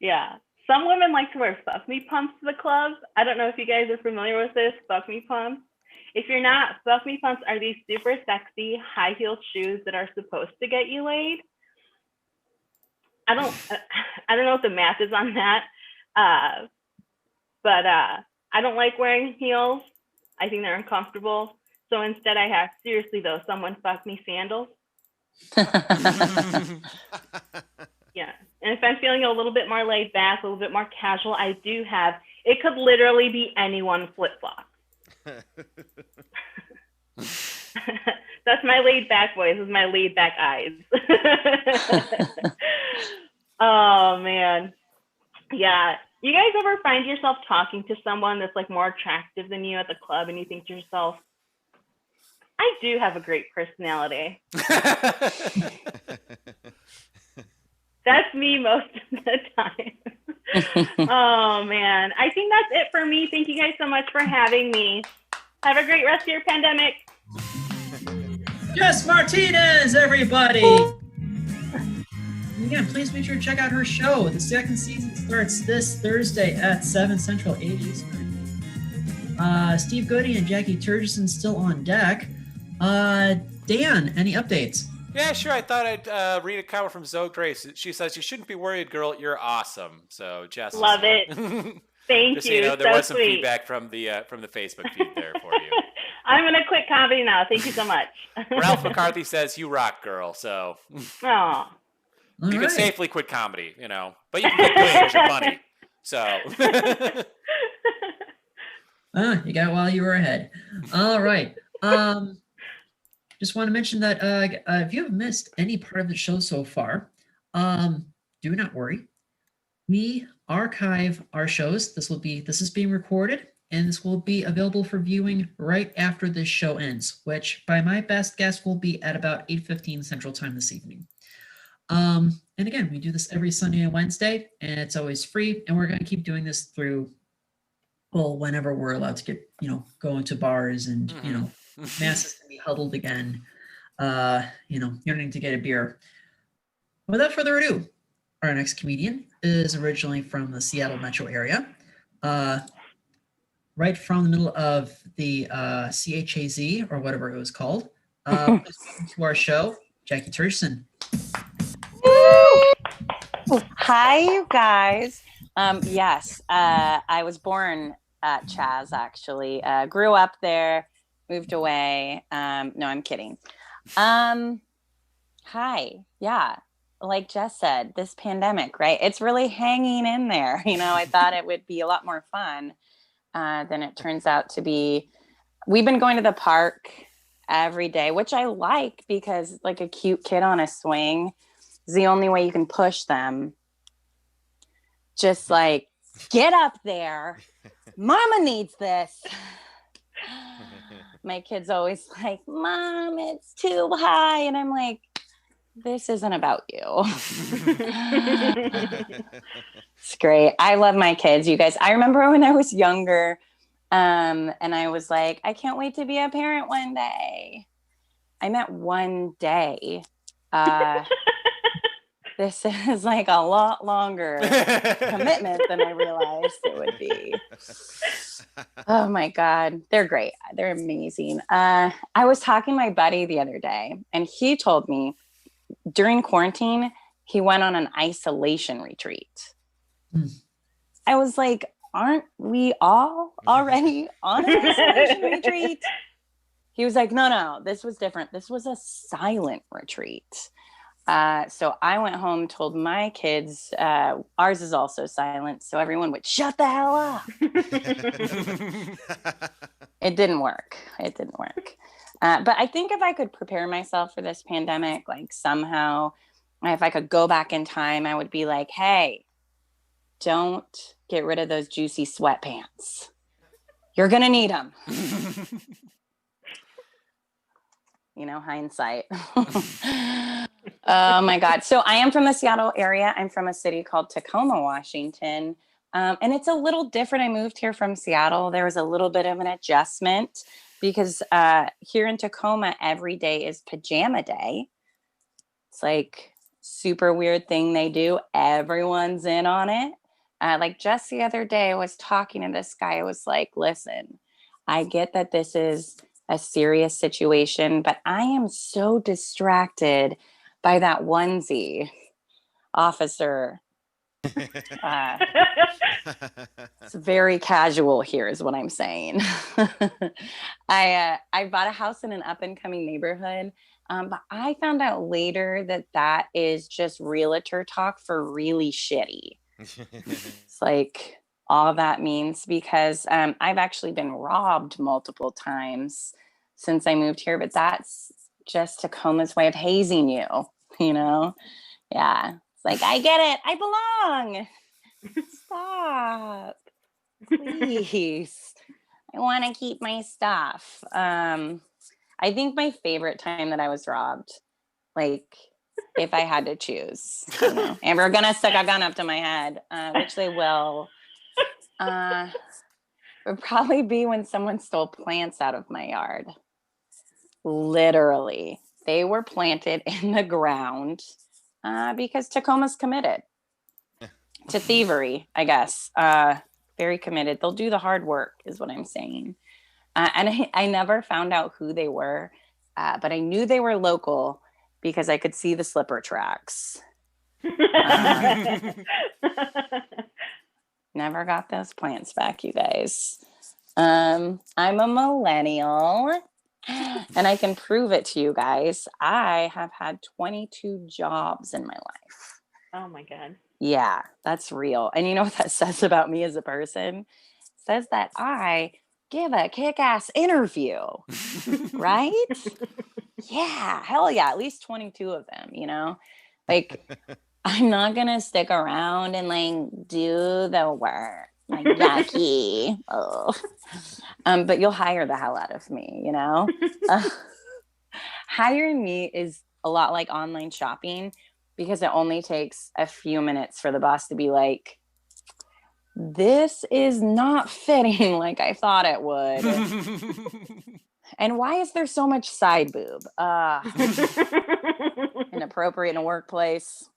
Yeah. Some women like to wear fuck me pumps to the clubs. I don't know if you guys are familiar with this, fuck me pumps. If you're not, fuck me pumps are these super sexy high-heeled shoes that are supposed to get you laid. I don't know what the math is on that, but I don't like wearing heels. I think they're uncomfortable. So instead I have, seriously though, someone fuck me sandals. Yeah. And if I'm feeling a little bit more laid back, a little bit more casual, I do have, it could literally be anyone flip-flop. That's my laid back voice. This is my laid back eyes. Oh man. Yeah. You guys ever find yourself talking to someone that's like more attractive than you at the club and you think to yourself, I do have a great personality. That's me most of the time. Oh man, I think that's it for me. Thank you guys so much for having me. Have a great rest of your pandemic. Jess Martinez, everybody. And again, please make sure to check out her show. The second season starts this Thursday at 7 Central, 8 Eastern. Steve Goodie and Jaci Terjeson still on deck. Dan, any updates? Yeah, sure. I thought I'd read a comment from Zoe Grace. She says, "You shouldn't be worried, girl. You're awesome." So, Jess, Love it. Thank just you. So you know, there so was some sweet. feedback from the Facebook feed there for you. I'm gonna quit comedy now. Thank you so much. Ralph McCarthy says, "You rock, girl." So Aw. you can safely quit comedy, you know, but you can keep doing it because you're funny. So. You got it while you were ahead. All right. Just want to mention that if you have missed any part of the show so far, do not worry. We archive our shows. This is being recorded, and this will be available for viewing right after this show ends, which by my best guess will be at about 8:15 Central Time this evening. And again, we do this every Sunday and Wednesday, and it's always free, and we're going to keep doing this through, well, whenever we're allowed to get, going to bars and, masses can be huddled again, yearning to get a beer. Without further ado, our next comedian is originally from the Seattle metro area, right from the middle of the CHAZ or whatever it was called. Welcome to our show, Jaci Terjeson. Hi, you guys. Yes, I was born at Chaz, actually. Grew up there, moved away. No, I'm kidding. Hi. Yeah, like Jess said, this pandemic, right? It's really hanging in there. I thought it would be a lot more fun than it turns out to be. We've been going to the park every day, which I like because like a cute kid on a swing is the only way you can push them. Just like, get up there. Mama needs this. My kid's always like, Mom, it's too high. And I'm like, this isn't about you. It's great. I love my kids, you guys. I remember when I was younger, and I was like, I can't wait to be a parent one day. I meant one day. This is like a lot longer commitment than I realized it would be. Oh my God. They're great. They're amazing. I was talking to my buddy the other day, and he told me during quarantine, he went on an isolation retreat. I was like, aren't we all already on an isolation retreat? He was like, no, this was different. This was a silent retreat. So I went home, told my kids, ours is also silent, so everyone would shut the hell up. It didn't work. But I think if I could prepare myself for this pandemic, like somehow, if I could go back in time, I would be like, hey, don't get rid of those juicy sweatpants. You're going to need them. Hindsight. Oh my God. So I am from the Seattle area. I'm from a city called Tacoma, Washington. And it's a little different. I moved here from Seattle. There was a little bit of an adjustment because here in Tacoma, every day is pajama day. It's like super weird thing they do. Everyone's in on it. Like just the other day, I was talking to this guy. I was like, listen, I get that this is a serious situation, but I am so distracted by that onesie, officer. It's very casual here is what I'm saying. I bought a house in an up and coming neighborhood, but I found out later that is just realtor talk for really shitty. It's like all that means because I've actually been robbed multiple times since I moved here, but that's just Tacoma's way of hazing you, Yeah. It's like, I get it. I belong. Stop. Please. I want to keep my stuff. I think my favorite time that I was robbed, like if I had to choose. You know? And we're gonna stick a gun up to my head, which they will. Would probably be when someone stole plants out of my yard. Literally, they were planted in the ground because Tacoma's committed to thievery, I guess. Very committed. They'll do the hard work, is what I'm saying. And I never found out who they were, but I knew they were local because I could see the slipper tracks. Never got those plants back, you guys. I'm a millennial, and I can prove it to you guys. I have had 22 jobs in my life. Oh my God. Yeah, that's real. And you know what that says about me as a person? It says that I give a kick-ass interview, right? Yeah, hell yeah, at least 22 of them, you know? Like, I'm not gonna stick around and like do the work. Like, yucky. Oh. But you'll hire the hell out of me, you know? Hiring me is a lot like online shopping because it only takes a few minutes for the boss to be like, this is not fitting like I thought it would. And why is there so much side boob? Inappropriate in a workplace.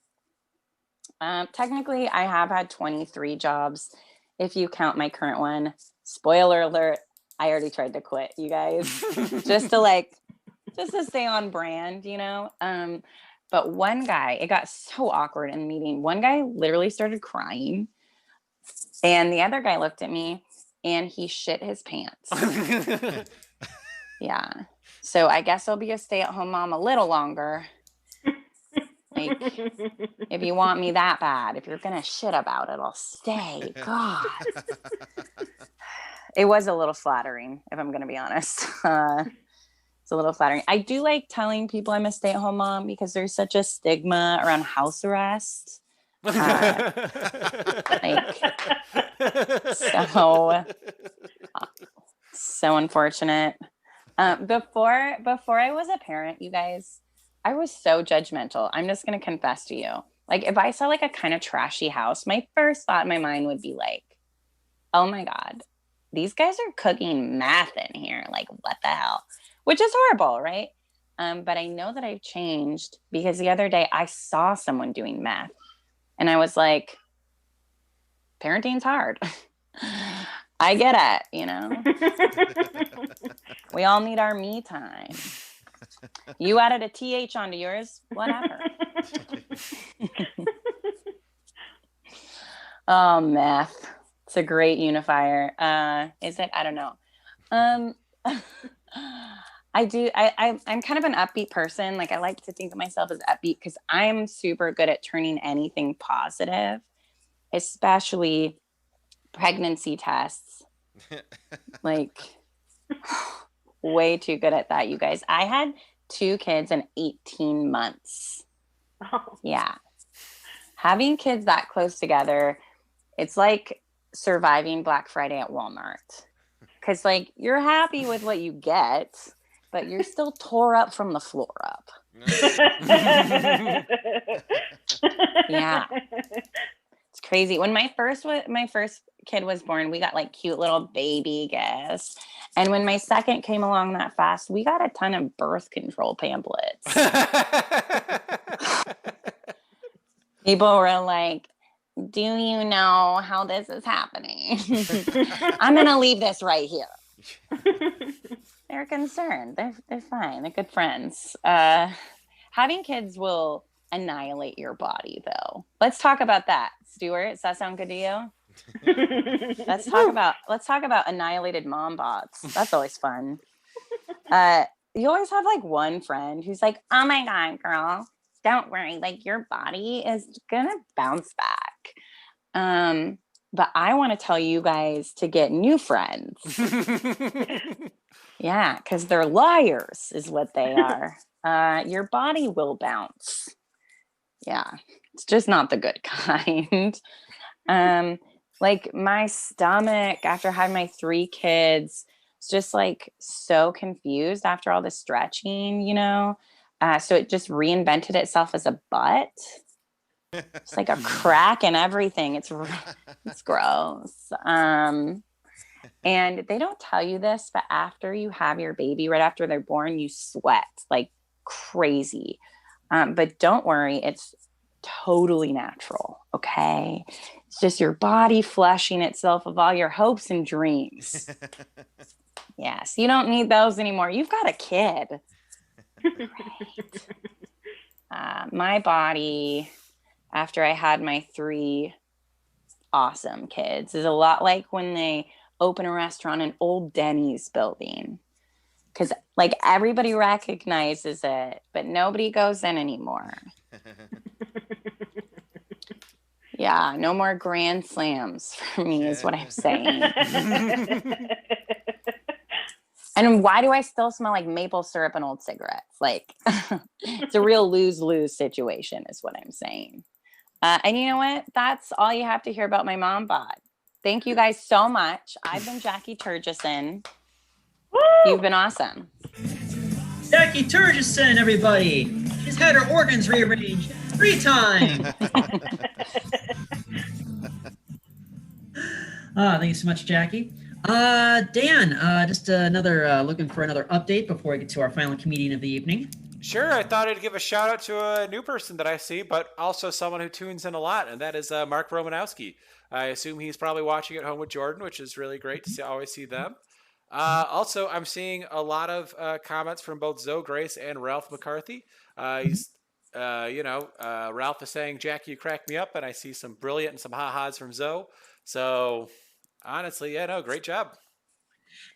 Technically, I have had 23 jobs. If you count my current one, spoiler alert, I already tried to quit, you guys, just to stay on brand, you know? But one guy, it got so awkward in the meeting. One guy literally started crying and the other guy looked at me and he shit his pants. Yeah. So I guess I'll be a stay-at-home mom a little longer. Like, if you want me that bad, if you're gonna shit about it, I'll stay. God. It was a little flattering, if I'm gonna be honest. It's a little flattering. I do like telling people I'm a stay-at-home mom because there's such a stigma around house arrest. So unfortunate. Before I was a parent, you guys, I was so judgmental. I'm just going to confess to you. Like, if I saw like a kind of trashy house, my first thought in my mind would be like, oh my God, these guys are cooking meth in here. Like, what the hell? Which is horrible, right? But I know that I've changed because the other day I saw someone doing meth and I was like, parenting's hard. I get it, you know? We all need our me time. You added a TH onto yours, whatever. Oh, meth. It's a great unifier. Is it? I don't know. I'm kind of an upbeat person. Like, I like to think of myself as upbeat because I'm super good at turning anything positive, especially pregnancy tests. Like, way too good at that, you guys. I had 2 kids in 18 months. Oh. Yeah. Having kids that close together, it's like surviving Black Friday at Walmart. Because, like, you're happy with what you get, but you're still tore up from the floor up. Yeah. It's crazy. When my first kid was born, we got like cute little baby gifts. And when my second came along that fast, we got a ton of birth control pamphlets. People were like, do you know how this is happening? I'm going to leave this right here. They're concerned. They're fine. They're good friends. Having kids will annihilate your body, though. Let's talk about that. Stuart, does that sound good to you? Let's talk about annihilated mom bots. That's always fun. You always have like one friend who's like, oh my God, girl, don't worry. Like, your body is gonna bounce back. But I want to tell you guys to get new friends. Yeah, because they're liars is what they are. Your body will bounce. Yeah, it's just not the good kind. Like, my stomach after having my 3 kids, it's just like so confused after all the stretching, you know. So it just reinvented itself as a butt. It's like a crack and everything. It's gross. And they don't tell you this, but after you have your baby, right after they're born, you sweat like crazy. But don't worry, it's totally natural. Okay. It's just your body flushing itself of all your hopes and dreams. Yes. You don't need those anymore. You've got a kid. Right. My body, after I had my 3 awesome kids, is a lot like when they open a restaurant in old Denny's building. Because like everybody recognizes it, but nobody goes in anymore. Yeah, no more grand slams for me is what I'm saying. And why do I still smell like maple syrup and old cigarettes? Like, it's a real lose-lose situation is what I'm saying. And you know what? That's all you have to hear about my mom bod. Thank you guys so much. I've been Jaci Terjeson. Woo! You've been awesome. Jaci Terjeson, everybody. She's had her organs rearranged 3 times. Thank you so much, Jackie. Dan, just another looking for another update before we get to our final comedian of the evening. Sure, I thought I'd give a shout out to a new person that I see, but also someone who tunes in a lot, and that is Mark Romanowski. I assume he's probably watching at home with Jordan, which is really great to always see them. Also, I'm seeing a lot of comments from both Zoe Grace and Ralph McCarthy. Ralph is saying, Jackie, you crack me up, and I see some brilliant and some ha-has from Zoe. So, honestly, yeah, no, great job.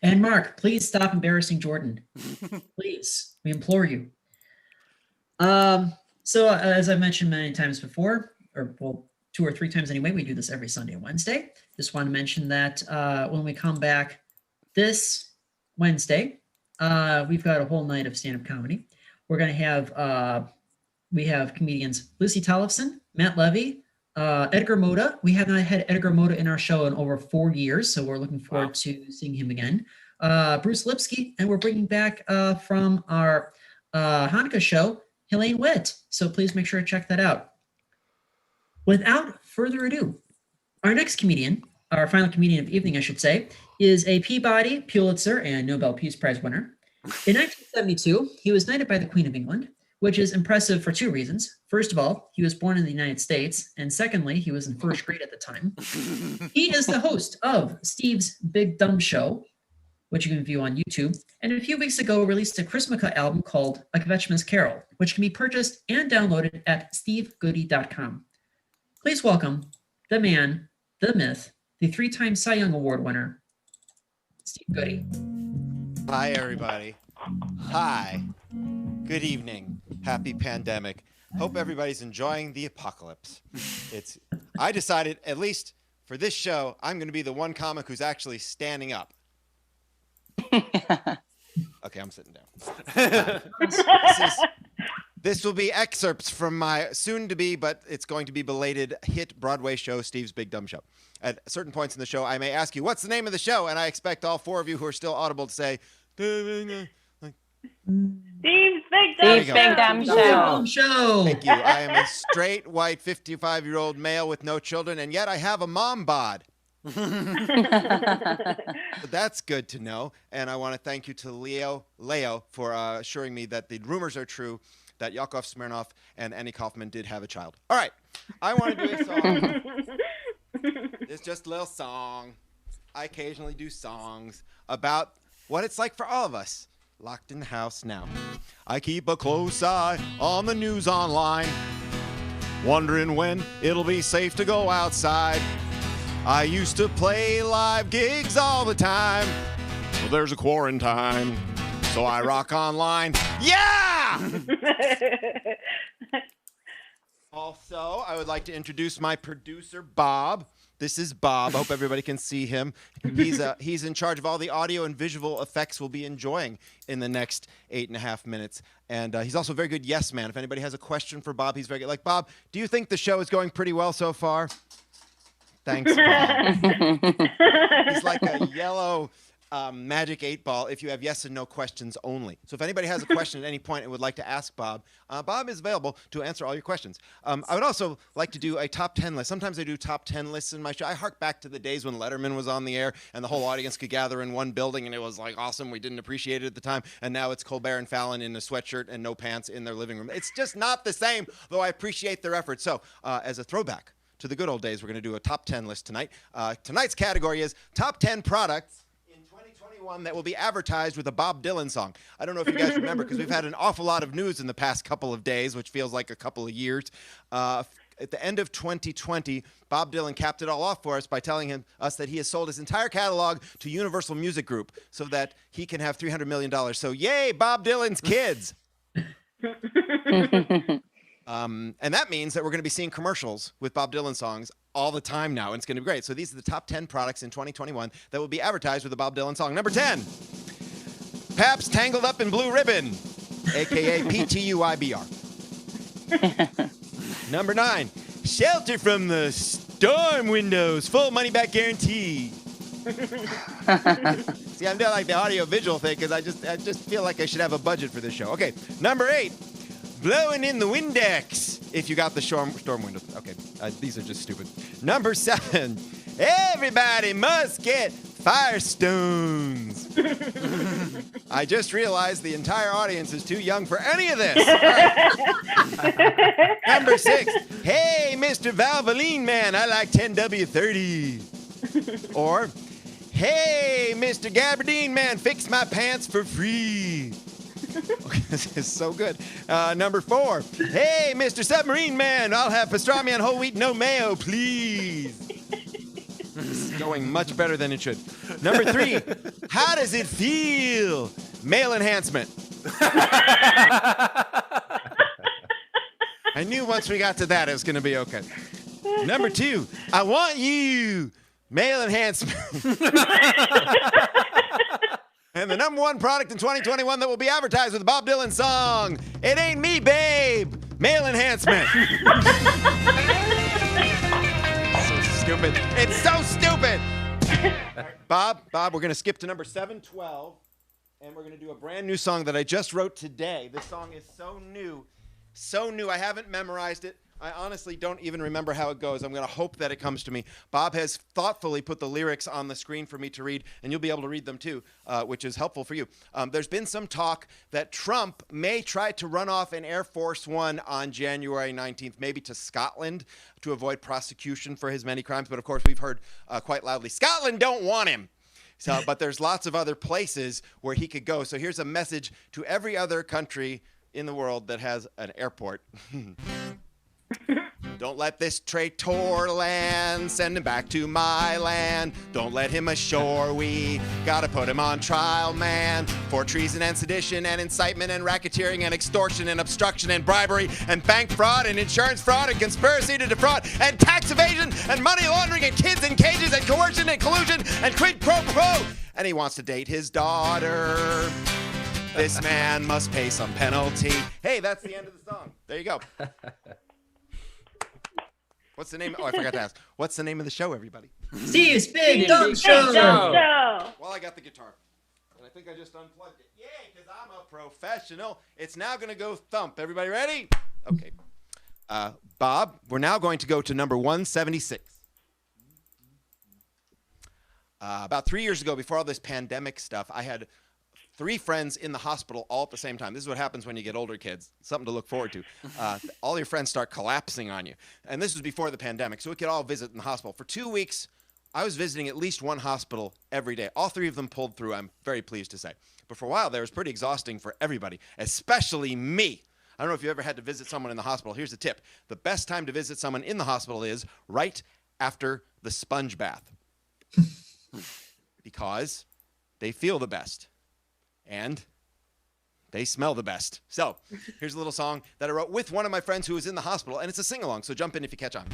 And Mark, please stop embarrassing Jordan. Please, we implore you. So as I've mentioned many times before, or well, 2 or 3 times anyway, we do this every Sunday and Wednesday. Just want to mention that when we come back this Wednesday, we've got a whole night of stand-up comedy. We're going to have, we have comedians Lucy Tollefson, Matt Levy, Edgar Moda. We have not had Edgar Moda in our show in over 4 years, so we're looking forward to seeing him again. Bruce Lipsky, and we're bringing back from our Hanukkah show, Helene Witt. So please make sure to check that out. Without further ado, our next comedian, our final comedian of the evening, I should say, is a Peabody, Pulitzer, and Nobel Peace Prize winner. In 1972, he was knighted by the Queen of England, which is impressive for 2 reasons. First of all, he was born in the United States, and secondly, he was in 1st grade at the time. He is the host of Steve's Big Dumb Show, which you can view on YouTube, and a few weeks ago released a Chrismukkah album called A Kvetchman's Carol, which can be purchased and downloaded at stevegoodie.com. Please welcome the man, the myth, the 3-time Cy Young Award winner, Steve Goodie. Hi, everybody. Hi. Good evening. Happy pandemic. Hope everybody's enjoying the apocalypse. I decided, at least for this show, I'm going to be the one comic who's actually standing up. Okay, I'm sitting down. This will be excerpts from my soon-to-be, but it's going to be belated hit Broadway show, Steve's Big Dumb Show. At certain points in the show, I may ask you, what's the name of the show? And I expect all 4 of you who are still audible to say, Steve's Big Dumb Show. Thank you. I am a straight, white, 55-year-old male with no children, and yet I have a mom bod. That's good to know. And I want to thank you to Leo for assuring me that the rumors are true that Yakov Smirnoff and Annie Kaufman did have a child. All right. I want to do a song. It's just a little song. I occasionally do songs about what it's like for all of us locked in the house now. I keep a close eye on the news online, wondering when it'll be safe to go outside. I used to play live gigs all the time. Well, there's a quarantine, so I rock online. Yeah! Also, I would like to introduce my producer, Bob. This is Bob. I hope everybody can see him. He's in charge of all the audio and visual effects we'll be enjoying in the next 8.5 minutes. And he's also a very good yes man. If anybody has a question for Bob, he's very good. Like, Bob, do you think the show is going pretty well so far? Thanks, Bob. He's like a yellow Magic 8 Ball if you have yes and no questions only. So if anybody has a question at any point and would like to ask Bob, Bob is available to answer all your questions. I would also like to do a top 10 list. Sometimes I do top 10 lists in my show. I hark back to the days when Letterman was on the air and the whole audience could gather in one building and it was like awesome. We didn't appreciate it at the time. And now it's Colbert and Fallon in a sweatshirt and no pants in their living room. It's just not the same, though I appreciate their effort. So as a throwback to the good old days, we're going to do a top 10 list tonight. Tonight's category is top 10 products that will be advertised with a Bob Dylan song. I don't know if you guys remember because we've had an awful lot of news in the past couple of days, which feels like a couple of years. At the end of 2020, Bob Dylan capped it all off for us by telling us that he has sold his entire catalog to Universal Music Group so that he can have $300 million. So yay, Bob Dylan's kids. And that means that we're going to be seeing commercials with Bob Dylan songs all the time now, and it's going to be great. So these are the top 10 products in 2021 that will be advertised with a Bob Dylan song. Number 10, Pabst Tangled Up in Blue Ribbon, a.k.a. PTUIBR. Number 9, Shelter from the Storm Windows, full money-back guarantee. See, I'm doing like the audio-visual thing because I just feel like I should have a budget for this show. Okay, number 8, Blowing in the Windex, if you got the storm windows. Okay, these are just stupid. Number 7, everybody must get Firestones. I just realized the entire audience is too young for any of this. Right. Number 6, hey, Mr. Valvoline Man, I like 10W30. Or, hey, Mr. Gabardine Man, fix my pants for free. Okay, this is so good. Number 4, hey, Mr. Submarine Man, I'll have pastrami on whole wheat, no mayo, please. This is going much better than it should. Number 3, how does it feel? Male enhancement. I knew once we got to that it was going to be okay. Number 2, I want you. Male enhancement. And the number 1 product in 2021 that will be advertised with the Bob Dylan song, It Ain't Me, Babe, male enhancement. So stupid. It's so stupid. Bob, we're going to skip to number 712, and we're going to do a brand new song that I just wrote today. This song is so new. I haven't memorized it. I honestly don't even remember how it goes. I'm going to hope that it comes to me. Bob has thoughtfully put the lyrics on the screen for me to read, and you'll be able to read them too, which is helpful for you. There's been some talk that Trump may try to run off an Air Force One on January 19th, maybe to Scotland to avoid prosecution for his many crimes. But of course, we've heard quite loudly, Scotland don't want him. So, but there's lots of other places where he could go. So here's a message to every other country in the world that has an airport. Don't let this traitor land, send him back to my land. Don't let him ashore, we gotta put him on trial, man. For treason and sedition and incitement and racketeering and extortion and obstruction and bribery and bank fraud and insurance fraud and conspiracy to defraud and tax evasion and money laundering and kids in cages and coercion and collusion and quid pro quo. And he wants to date his daughter. This man must pay some penalty. Hey, that's the end of the song. There you go. What's the name? Oh, I forgot to ask. What's the name of the show, everybody? Steve's Big Dumb Show. Well, I got the guitar. And I think I just unplugged it. Yay, because I'm a professional. It's now going to go thump. Everybody ready? Okay. Bob, we're now going to go to number 176. About 3 years ago, before all this pandemic stuff, I had 3 friends in the hospital all at the same time. This is what happens when you get older, kids. Something to look forward to. All your friends start collapsing on you. And this was before the pandemic, so we could all visit in the hospital. For 2 weeks, I was visiting at least one hospital every day. All 3 of them pulled through, I'm very pleased to say. But for a while there, it was pretty exhausting for everybody, especially me. I don't know if you ever had to visit someone in the hospital. Here's the tip. The best time to visit someone in the hospital is right after the sponge bath. Because they feel the best. And they smell the best. So here's a little song that I wrote with one of my friends who was in the hospital, and it's a sing-along, so jump in if you catch on.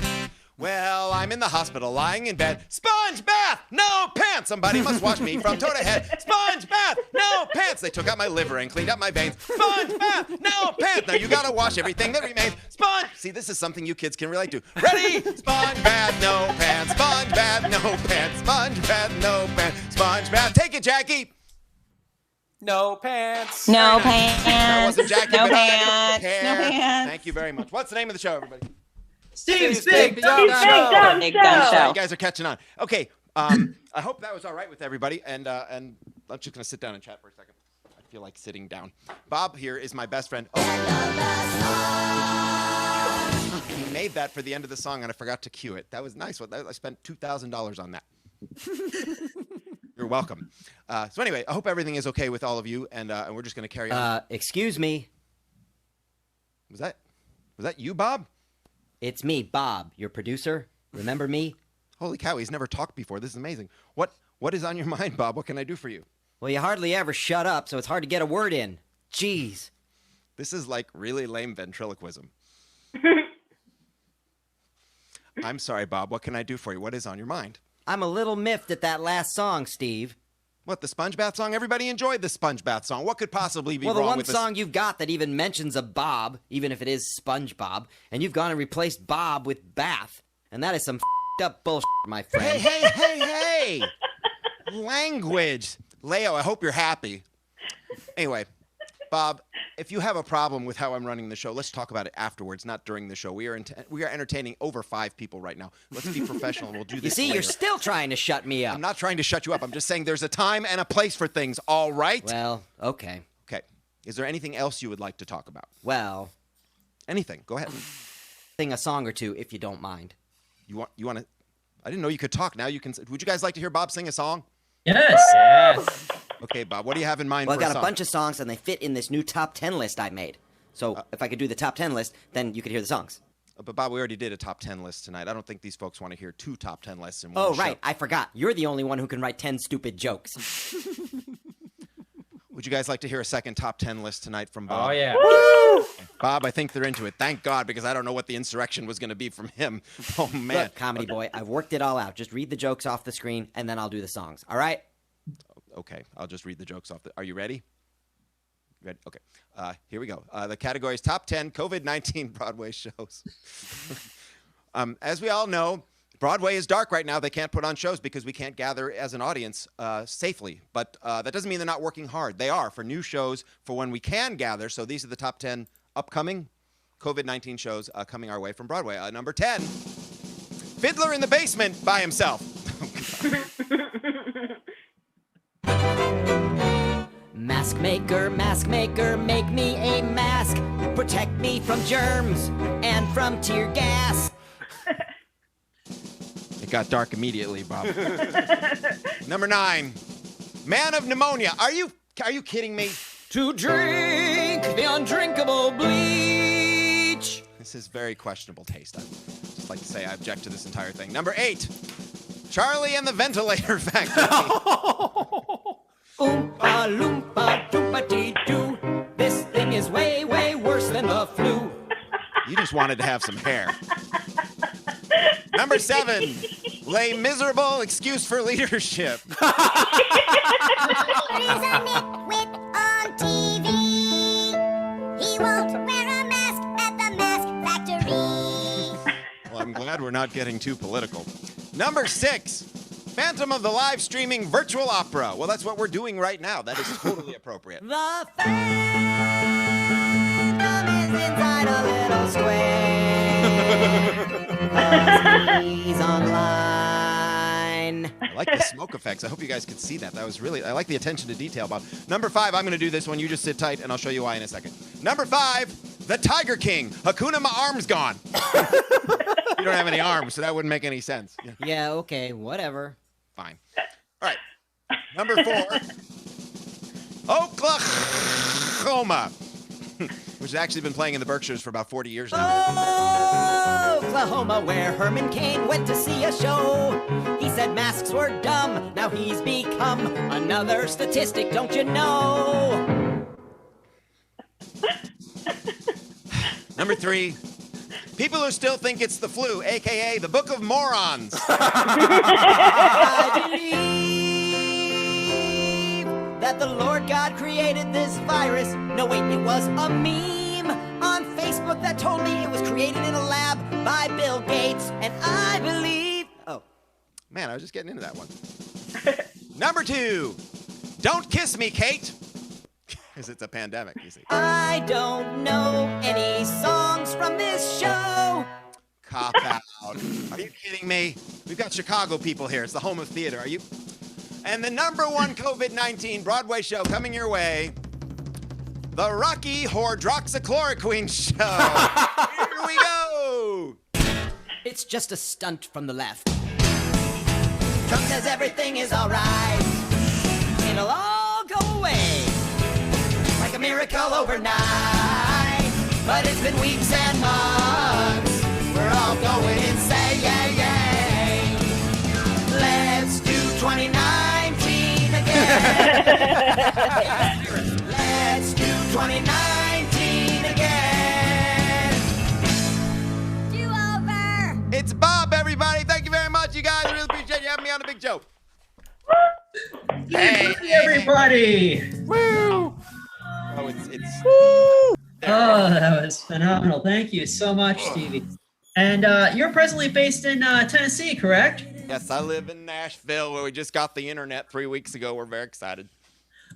Well, I'm in the hospital, lying in bed. Sponge bath, no pants. Somebody must wash me from toe to head. Sponge bath, no pants. They took out my liver and cleaned up my veins. Sponge bath, no pants. Now you gotta wash everything that remains. Sponge. See, this is something you kids can relate to. Ready? Sponge bath, no pants. Sponge bath, no pants. Sponge bath, no pants. Sponge bath. Take it, Jackie. No pants. No pants. That wasn't Jackie. No but I pants. don't care. No pants. Thank you very much. What's the name of the show, everybody? Steve's Big Big Dumb Dumb Show. Show. Big Dumb Show. You guys are catching on. Okay. I hope that was all right with everybody. And I'm just going to sit down and chat for a second. I feel like sitting down. Bob here is my best friend. Oh. He made that for the end of the song, and I forgot to cue it. That was nice. I spent $2,000 on that. You're welcome. So anyway, I hope everything is okay with all of you, and we're just going to carry on. Excuse me. Was that you, Bob? It's me, Bob, your producer. Remember me? Holy cow, he's never talked before. This is amazing. What is on your mind, Bob? What can I do for you? Well, you hardly ever shut up, so it's hard to get a word in. Jeez. This is like really lame ventriloquism. I'm sorry, Bob. What can I do for you? What is on your mind? I'm a little miffed at that last song, Steve. What, the Sponge Bath song? Everybody enjoyed the Sponge Bath song. What could possibly be Well, the wrong one with song you've got that even mentions a Bob, even if it is SpongeBob, and you've gone and replaced Bob with Bath, and that is some up bullshit, my friend. Hey! Language. Leo, I hope you're happy. Anyway, Bob, if you have a problem with how I'm running the show, let's talk about it afterwards, not during the show. We are entertaining over 5 people right now. Let's be professional, and we'll do this You see, later. you're still trying to shut me up. I'm not trying to shut you up. I'm just saying there's a time and a place for things, all right? Well, okay. Okay. Is there anything else you would like to talk about? Well, Anything. Go ahead. sing a song or two if you don't mind. You want to I didn't know you could talk. Now you can. Would you guys like to hear Bob sing a song? Yes. Yes. Okay, Bob, what do you have in mind Well, I've for got a a song? bunch of songs, and they fit in this new top 10 list I made. So if I could do the top 10 list, then you could hear the songs. But Bob, we already did a top 10 list tonight. I don't think these folks want to hear 2 top 10 lists in one Oh, show. right. I forgot. You're the only one who can write 10 stupid jokes. Would you guys like to hear a second top 10 list tonight from Bob? Oh, yeah. Bob, I think they're into it. Thank God, because I don't know what the insurrection was going to be from him. Oh, man. Look, Comedy Boy, I've worked it all out. Just read the jokes off the screen, and then I'll do the songs. All right? Okay, I'll just read the jokes off. Are you ready? Ready? Okay. Here we go. The category is top 10 COVID-19 Broadway shows. As we all know, Broadway is dark right now. They can't put on shows because we can't gather as an audience safely. But that doesn't mean they're not working hard. They are for new shows for when we can gather. So these are the top 10 upcoming COVID-19 shows coming our way from Broadway. Number 10, Fiddler in the Basement by himself. Mask maker, make me a mask. Protect me from germs and from tear gas. It got dark immediately, Bob. Number 9, Man of Pneumonia. Are you kidding me? To drink the undrinkable bleach. This is very questionable taste. I'd just like to say I object to this entire thing. Number 8, Charlie and the Ventilator Factory. Oompa loompa doompa dee doo. This thing is way, way worse than the flu. You just wanted to have some hair. Number 7, Les Miserable Excuse for Leadership. He's a nitwit on TV. He won't wear a mask at the mask factory. Well, I'm glad we're not getting too political. Number 6, Phantom of the Live Streaming Virtual Opera. Well, that's what we're doing right now. That is totally appropriate. The Phantom is inside a little square. 'Cause he's online. I like the smoke effects. I hope you guys could see that. That was really, I like the attention to detail, Bob. Number 5, I'm going to do this one. You just sit tight, and I'll show you why in a second. Number 5, The Tiger King. Hakuna, my arm's gone. You don't have any arms, so that wouldn't make any sense. Yeah, Yeah, okay, whatever. fine. All right. Number 4, Oklahoma, which has actually been playing in the Berkshires for about 40 years now. Oklahoma, where Herman Cain went to see a show. He said masks were dumb. Now he's become another statistic, don't you know? Number 3, People who still think it's the flu, aka the Book of Morons. I believe that the Lord God created this virus. No, wait, it was a meme on Facebook that told me it was created in a lab by Bill Gates. And I believe... Oh. Man, I was just getting into that one. Number 2, don't kiss me, Kate. Because it's a pandemic, you see. I don't know any songs from this show. Cop out. Are you kidding me? We've got Chicago people here. It's the home of theater. Are you? And the number 1 COVID-19 Broadway show coming your way, the Rocky Hydroxychloroquine Show. Here we go. It's just a stunt from the left. Trump says everything is all right. It'll all go away like a miracle overnight. But it's been weeks and months. We're all going insane. Let's do 2019 again. Let's do 2019 again. Do over. It's Bob, everybody. Thank you very much, you guys. I really appreciate you having me on the big show. Hey, everybody! Woo! Oh, it's Oh, that was phenomenal. Thank you so much, Stevie. And you're presently based in Tennessee, correct? Yes, I live in Nashville, where we just got the internet 3 weeks ago. We're very excited.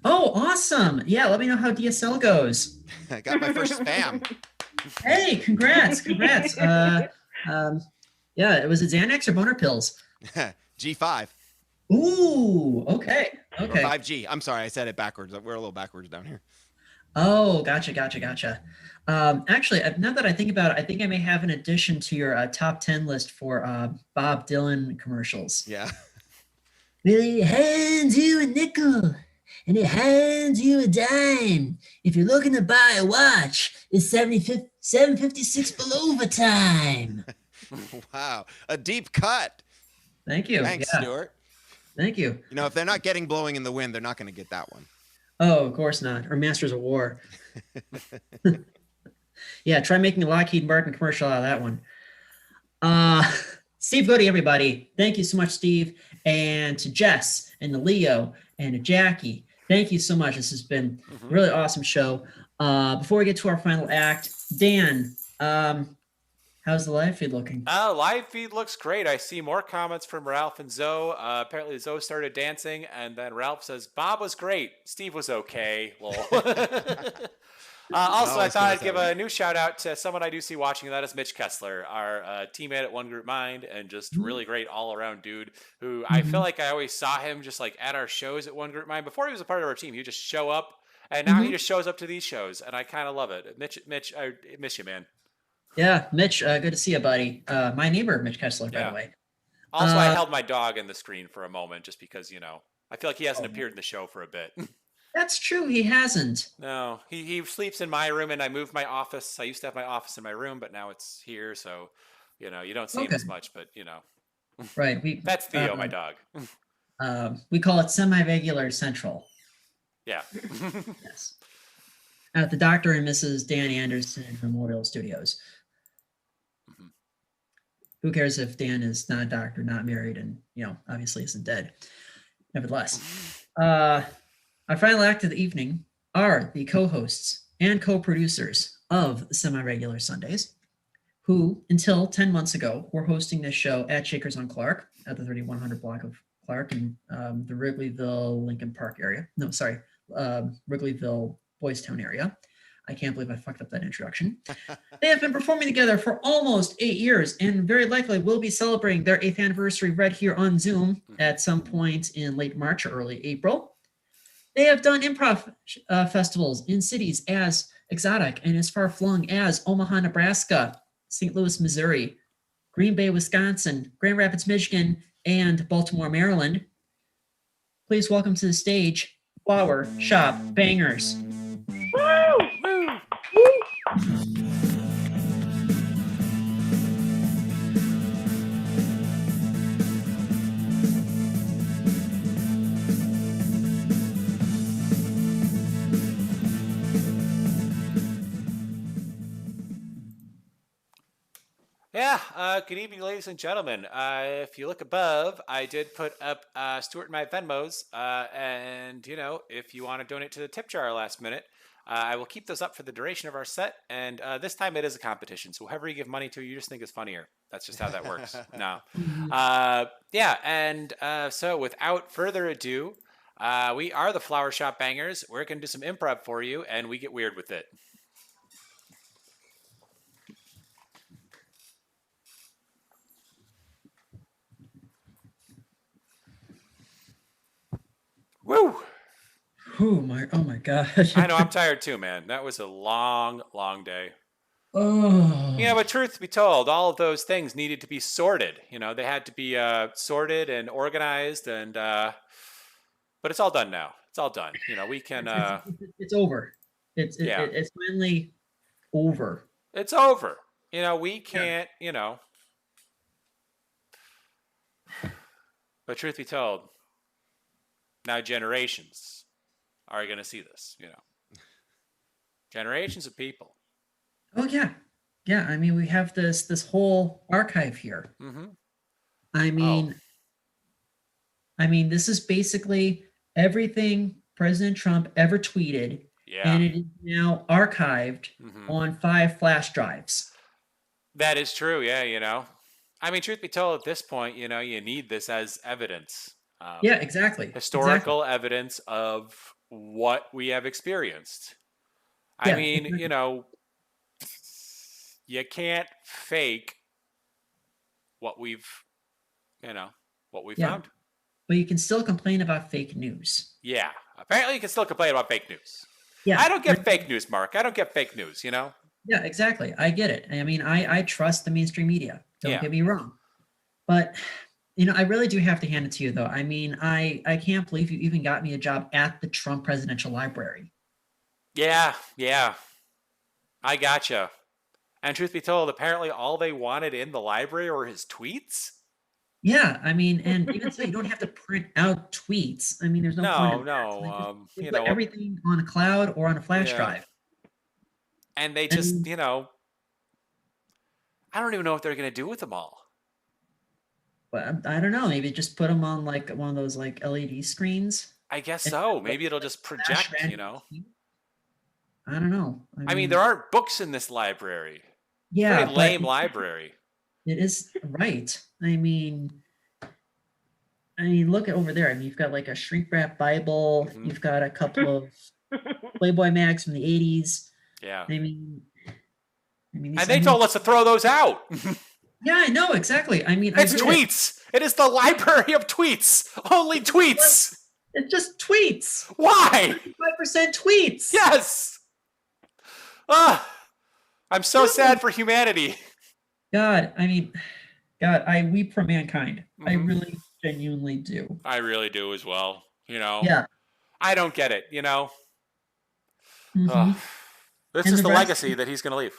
Oh, awesome. Yeah, let me know how DSL goes. I got my first spam. Hey, congrats. Yeah, was it Xanax or boner pills? G5. Ooh, okay. Or 5G. I'm sorry, I said it backwards. We're a little backwards down here. Oh, gotcha. Actually, now that I think about it, I think I may have an addition to your top 10 list for Bob Dylan commercials. Yeah. Well, it hands you a nickel and it hands you a dime. If you're looking to buy a watch, it's $7.56 below overtime. Wow. A deep cut. Thank you. Thanks, Yeah. Stuart. Thank you. You know, if they're not getting Blowing in the Wind, they're not going to get that one. Oh, of course not. Or Masters of War. Yeah, try making a Lockheed Martin commercial out of that one. Steve Goodie, everybody. Thank you so much, Steve. And to Jess and to Leo and to Jackie. Thank you so much. This has been a really awesome show. Before we get to our final act, Dan, how's the live feed looking? Live feed looks great. I see more comments from Ralph and Zoe. Apparently Zoe started dancing, and then Ralph says, Bob was great. Steve was okay. Lol. Also, I thought I'd give a new shout out to someone I do see watching, and that is Mitch Kessler, our teammate at One Group Mind, and just really great all around dude who I feel like I always saw him just like at our shows at One Group Mind. Before he was a part of our team, he would just show up, and now he just shows up to these shows, and I kind of love it. Mitch, I miss you, man. Yeah, Mitch, good to see you, buddy. My neighbor, Mitch Kessler, by the way. Also, I held my dog in the screen for a moment just because, you know, I feel like he hasn't appeared in the show for a bit. That's true. He hasn't. No, he sleeps in my room, and I moved my office. I used to have my office in my room, but now it's here. So, you know, you don't see him as much, but, you know. Right. That's Theo, my dog. We call it semi-regular central. Yeah. Yes. At the Dr. and Mrs. Dan Anderson Memorial Studios. Who cares if Dan is not a doctor, not married, and, you know, obviously isn't dead. Nevertheless. Our final act of the evening are the co-hosts and co-producers of Semi-Regular Sundays, who, until 10 months ago, were hosting this show at Shakers on Clark, at the 3100 block of Clark in the Wrigleyville, Lincoln Park area. No, sorry, Wrigleyville, Boys Town area. I can't believe I fucked up that introduction. They have been performing together for almost 8 years and very likely will be celebrating their 8th anniversary right here on Zoom at some point in late March or early April. They have done improv festivals in cities as exotic and as far-flung as Omaha, Nebraska, St. Louis, Missouri, Green Bay, Wisconsin, Grand Rapids, Michigan, and Baltimore, Maryland. Please welcome to the stage, Flower Shop Bangers. Yeah, good evening, ladies and gentlemen. If you look above, I did put up Stuart and my Venmos. And, if you want to donate to the tip jar last minute, I will keep those up for the duration of our set. And this time it is a competition. So whoever you give money to, you just think is funnier. That's just how that works. No. So without further ado, we are the Flower Shop Bangers. We're going to do some improv for you, and we get weird with it. Woo! Oh my gosh. I know, I'm tired too, man. That was a long, long day. Oh. But truth be told, all of those things needed to be sorted. They had to be sorted and organized, and but it's all done now. It's all done. We can. It's over. It's finally over. It's over. We can't. But truth be told, now generations are going to see this. Generations of people. Oh yeah. I mean, we have this whole archive here. Mm-hmm. I mean, this is basically everything President Trump ever tweeted, and it is now archived on 5 flash drives. That is true. Yeah. I mean, truth be told, at this point, you need this as evidence. Yeah, exactly. Historical evidence of what we have experienced. I mean, exactly. You can't fake what we've found. But you can still complain about fake news. Yeah. Apparently you can still complain about fake news. Yeah. I don't get fake news, Mark. I don't get fake news, Yeah, exactly. I get it. I mean, I trust the mainstream media. Don't get me wrong. But, I really do have to hand it to you, though. I mean, I can't believe you even got me a job at the Trump Presidential Library. Yeah. I gotcha. And truth be told, apparently all they wanted in the library were his tweets. Yeah, I mean, and even so, you don't have to print out tweets. I mean, there's no point in that. They put everything on a cloud or on a flash drive. And they just, I don't even know what they're going to do with them all. But I don't know. Maybe just put them on like one of those like LED screens. I guess so. Maybe it'll just project, I don't know. I mean, there aren't books in this library. Yeah. Pretty lame library. It is right. I mean, look at over there. I mean, you've got like a shrink wrap Bible. Mm-hmm. You've got a couple of Playboy mags from the 80s. Yeah. I mean, and they told us to throw those out. Yeah, I know exactly. I mean, it's tweets. It is the library of tweets. Only tweets. It's just tweets. Why? 5% tweets. Yes. I'm so sad for humanity. God, I weep for mankind. Mm-hmm. I really genuinely do. I really do as well. Yeah. I don't get it. Mm-hmm. This is the legacy that he's going to leave.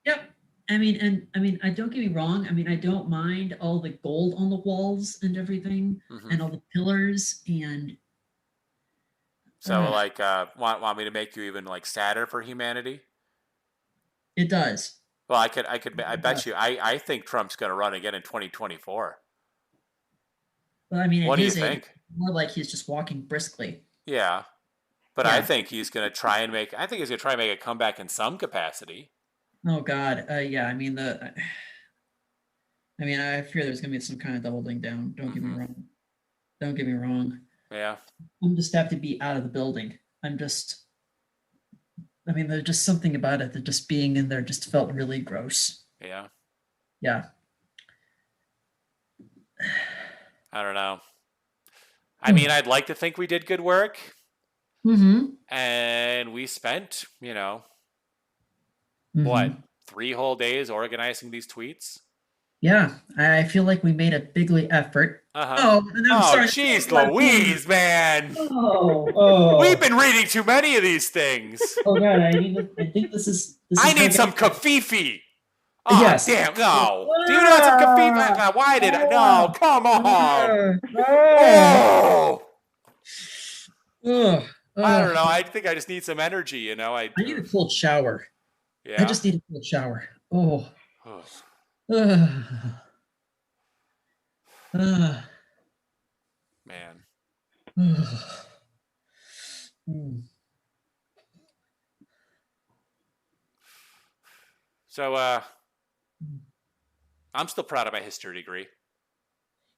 Yep. I mean, I don't get me wrong. I mean, I don't mind all the gold on the walls and everything, and all the pillars and. So, want me to make you even like sadder for humanity? It does. Well, I bet you. I think Trump's going to run again in 2024. Well, I mean, what do you think? More like he's just walking briskly. Yeah, but I think he's going to try and make. I think he's going to try and make a comeback in some capacity. Oh God, yeah. I mean, I fear there's going to be some kind of doubling down. Don't get me wrong. Don't get me wrong. Yeah. I'm just have to be out of the building. there's just something about it that just being in there just felt really gross. Yeah. Yeah. I don't know. I mean, I'd like to think we did good work. Mm-hmm. And we spent, what, 3 whole days organizing these tweets? Yeah, I feel like we made a bigly effort. Oh, jeez, Louise, man. Oh. We've been reading too many of these things. Oh, God, I think this is I need some kafifi. Oh, yes. Damn, no. Do you know some kafifi? Why did I? No, come on. Oh. I don't know. I think I just need some energy, I need a cold shower. Yeah. I just need a cold shower. Oh. Ugh. Ugh. Man. Ugh. Mm. So I'm still proud of my history degree.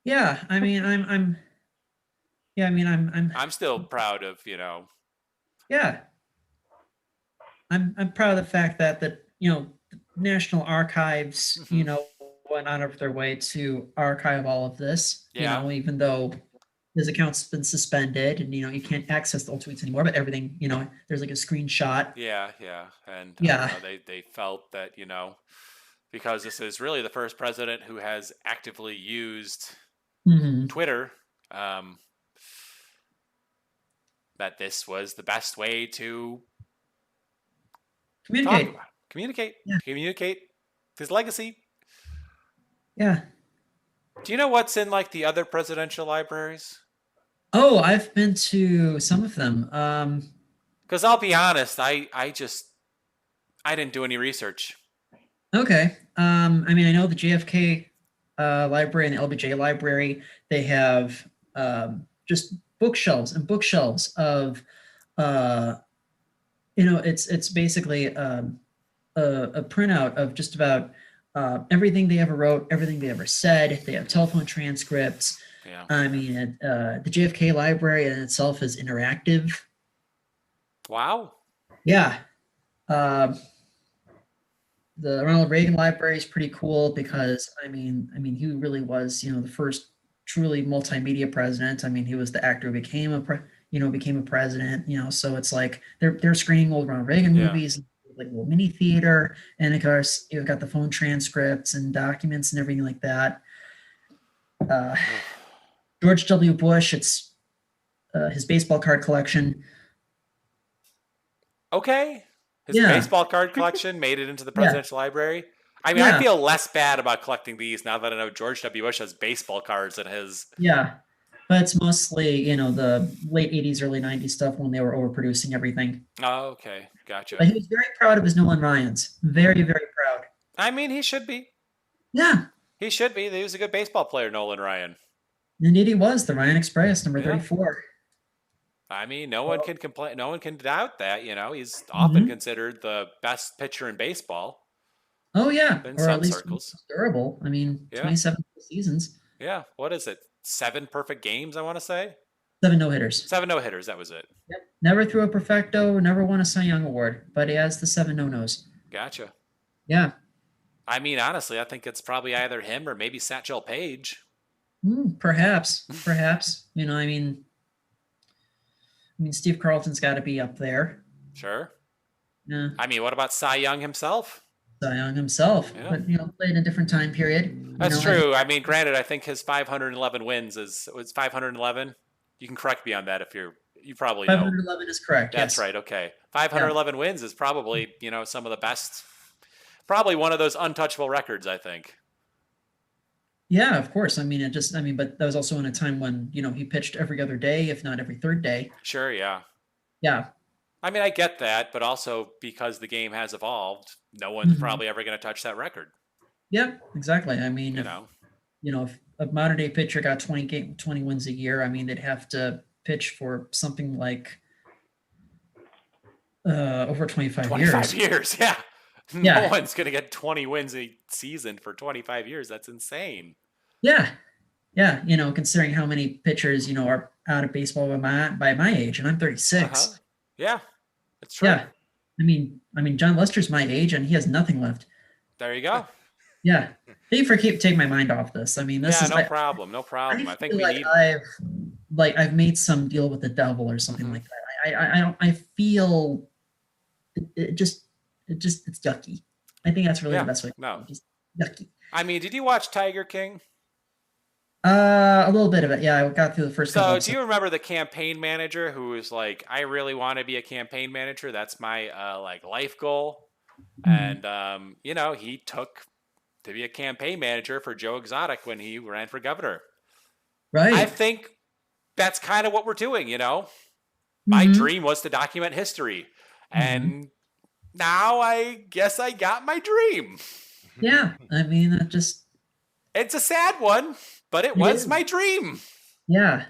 Yeah, I mean, yeah, I mean, I'm still proud of, yeah, I'm proud of the fact that National Archives, Mhm. went out of their way to archive all of this. Yeah. Even though his account's been suspended and you can't access the old tweets anymore, but everything, there's like a screenshot. Yeah, yeah. And I Yeah. don't know, they felt that, because this is really the first president who has actively used Hmm. Twitter, that this was the best way to Communicate. talk about it. Communicate. Yeah. Communicate his legacy. Yeah. Do you know what's in like the other presidential libraries? Oh, I've been to some of them. Because I'll be honest, I didn't do any research. Okay. I mean, I know the JFK library and the LBJ library, they have just bookshelves and bookshelves of, it's basically a printout of just about everything they ever wrote, everything they ever said. They have telephone transcripts. Yeah. I mean, the JFK library in itself is interactive. Wow. Yeah. The Ronald Reagan Library is pretty cool because I mean he really was the first truly multimedia president. I mean he was the actor who became a president. So it's like they're screening old Ronald Reagan Yeah. movies, like a little mini theater, and of course you've got the phone transcripts and documents and everything like that. George W. Bush, it's his baseball card collection. Okay. His Yeah. baseball card collection made it into the presidential library. I mean, Yeah. I feel less bad about collecting these now that I know George W. Bush has baseball cards in his. Yeah, but it's mostly the late 80s, early 90s stuff when they were overproducing everything. Oh, okay. Gotcha. But he was very proud of his Nolan Ryans. Very, very proud. I mean, he should be. Yeah, He should be. He was a good baseball player, Nolan Ryan. indeed he was. The Ryan Express, number Yeah. 34. I mean, no one can complain. No one can doubt that. He's often considered the best pitcher in baseball. Oh, yeah. In Or some at least circles. durable. I mean, Yeah. 27 seasons, Yeah. What is it? 7 perfect games, I want to say. 7 no-hitters. 7 no-hitters. That was it. Yep. Never threw a perfecto, never won a Cy Young Award, but he has the 7 no-nos. Gotcha. Yeah. I mean, honestly, I think it's probably either him or maybe Satchel Paige. Perhaps. I mean, Steve Carlton's got to be up there. Sure. Yeah. I mean, what about Cy Young himself? Cy Young himself, Yeah. but played in a different time period. That's true. I mean, granted, I think his 511 wins was 511. You can correct me on that if you probably know. 511 is correct. That's yes. right. Okay. 511 wins is probably, some of the best, probably one of those untouchable records, I think. Yeah, of course. I mean, but that was also in a time when, he pitched every other day, if not every third day. Sure. Yeah. Yeah. I mean, I get that, but also because the game has evolved, no one's probably ever going to touch that record. Yeah, exactly. I mean, if a modern day pitcher got 20 wins a year, I mean, they'd have to pitch for something like over 25 years. 25 years. Yeah. Yeah. No one's going to get 20 wins a season for 25 years. That's insane. Yeah. Yeah. Considering how many pitchers, are out of baseball by my age, and I'm 36. Yeah. That's true. Yeah. I mean, John Lester's my age and he has nothing left. There you go. Yeah. Thank you for taking my mind off this. I mean, this is no problem. No problem. I think we like need. I've made some deal with the devil or something like that. I feel it's yucky. I think that's really the best way. No. Just yucky. I mean, did you watch Tiger King? A little bit of it. Yeah, I got through the first couple. So, do you remember the campaign manager who was like, "I really want to be a campaign manager. That's my life goal." And he took to be a campaign manager for Joe Exotic when he ran for governor. Right. I think that's kind of what we're doing. My dream was to document history, and now I guess I got my dream. Yeah, I mean, that just It's a sad one, but it was my dream. yeah.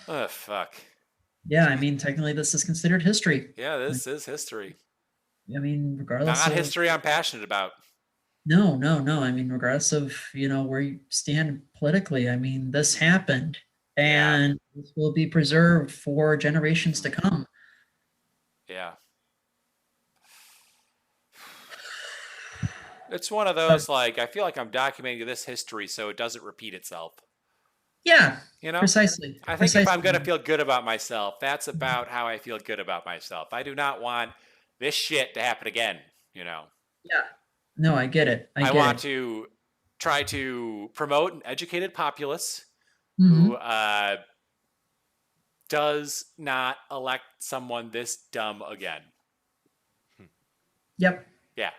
Oh, fuck. Yeah, I mean, technically, this is considered history. Yeah, this is history. I mean, regardless Not of history I'm passionate about. no. I mean, regardless of where you stand politically, I mean, this happened, and this will be preserved for generations to come. Yeah. It's one of those, like, I feel like I'm documenting this history so it doesn't repeat itself. Yeah, You know? precisely. I think if I'm going to feel good about myself, that's about how I feel good about myself. I do not want this shit to happen again, you know? Yeah. No, I get it. I get want it. to try to promote an educated populace Mhm. who does not elect someone this dumb again. Yep. Yeah.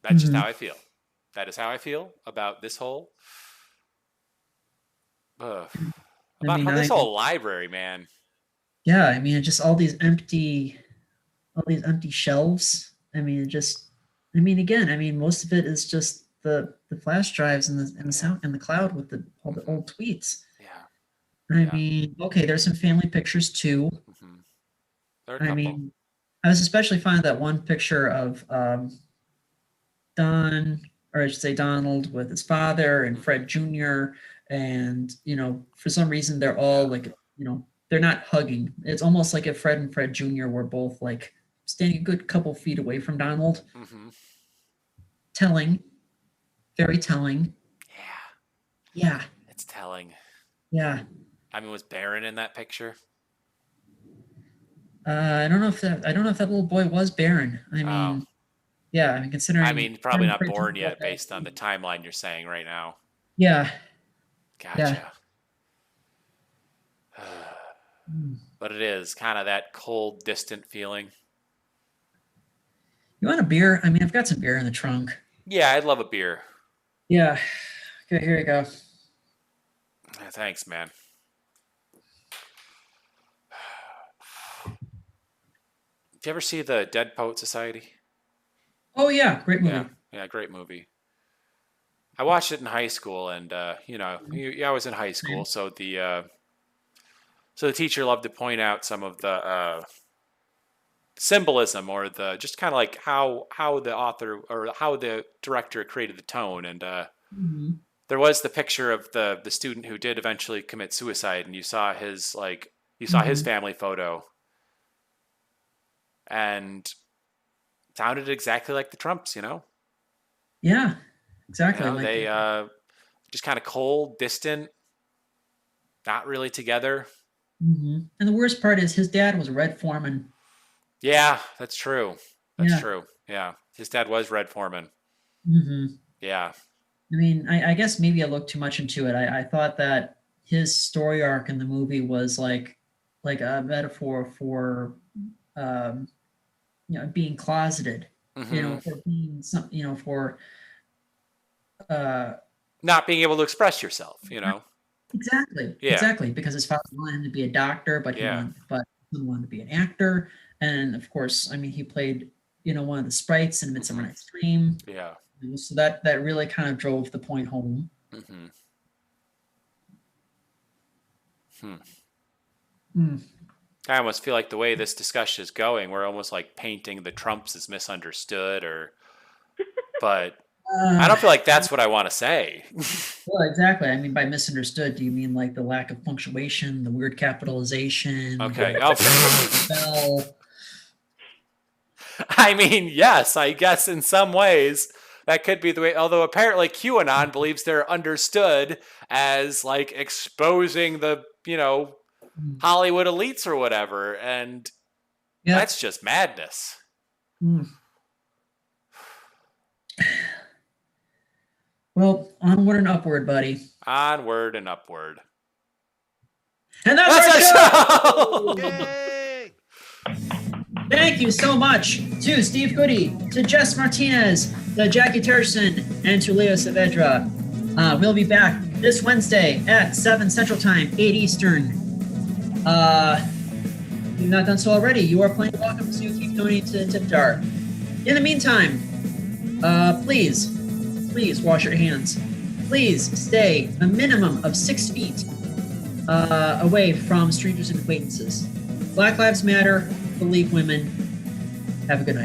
That's just Mhm. how I feel. That is how I feel about this whole about this whole library, man. Yeah, I mean, just all these empty shelves. I mean, again, I mean, most of it is just the flash drives and the sound and the cloud with all the old tweets. Yeah. I mean, okay, there's some family pictures too. Mm-hmm. There are a couple. I mean, I was especially fond of that one picture of Donald with his father and Fred Jr. And, for some reason they're all like, they're not hugging. It's almost like if Fred and Fred Jr. were both like standing a good couple feet away from Donald. Mm-hmm. Telling. Very telling. Yeah. Yeah. It's telling. Yeah. I mean, was Barron in that picture? I don't know if that little boy was Barron. I mean, yeah, I mean, considering. I mean, probably not born yet based on the timeline you're saying right now. Yeah. Gotcha. Yeah. But it is kind of that cold, distant feeling. You want a beer? I mean, I've got some beer in the trunk. Yeah, I'd love a beer. Yeah. Okay, here you go. Thanks, man. Did you ever see the Dead Poet Society? Oh yeah, great movie. Yeah, great movie. I watched it in high school, and I was in high school, so the teacher loved to point out some of the symbolism, or the just kind of like how the author or how the director created the tone, and there was the picture of the student who did eventually commit suicide, and you saw his his family photo, and sounded exactly like the Trumps, Yeah, exactly. They just kind of cold, distant, not really together. Mm-hmm. And the worst part is his dad was Red Foreman. Yeah, that's true. That's true. Yeah, his dad was Red Foreman. Mm-hmm. Yeah. I mean, I guess maybe I looked too much into it. I thought that his story arc in the movie was like a metaphor for being closeted, for being for not being able to express yourself, Exactly. Yeah. Exactly. Because his father wanted him to be a doctor, but he wanted to be an actor. And of course, I mean, he played, one of the sprites in Midsummer Night's Dream. Yeah. So that really kind of drove the point home. I almost feel like the way this discussion is going, we're almost like painting the Trumps as misunderstood, but I don't feel like that's what I want to say. Well, exactly. I mean, by misunderstood, do you mean like the lack of punctuation, the weird capitalization? Okay. Spell? I mean, yes, I guess in some ways that could be the way, although apparently QAnon believes they're understood as like exposing the, Hollywood elites or whatever. And that's just madness. Well, onward and upward, buddy. Onward and upward. And that's our show! Yay! Thank you so much to Steve Goodie, to Jess Martinez, to Jaci Terjeson, and to Leo Saavedra. We'll be back this Wednesday at 7 Central Time, 8 Eastern. If you've not done so already, you are playing welcome to keep donating to the tip jar. In the meantime, please wash your hands. Please stay a minimum of 6 feet away from strangers and acquaintances. Black Lives Matter. Believe women. Have a good night.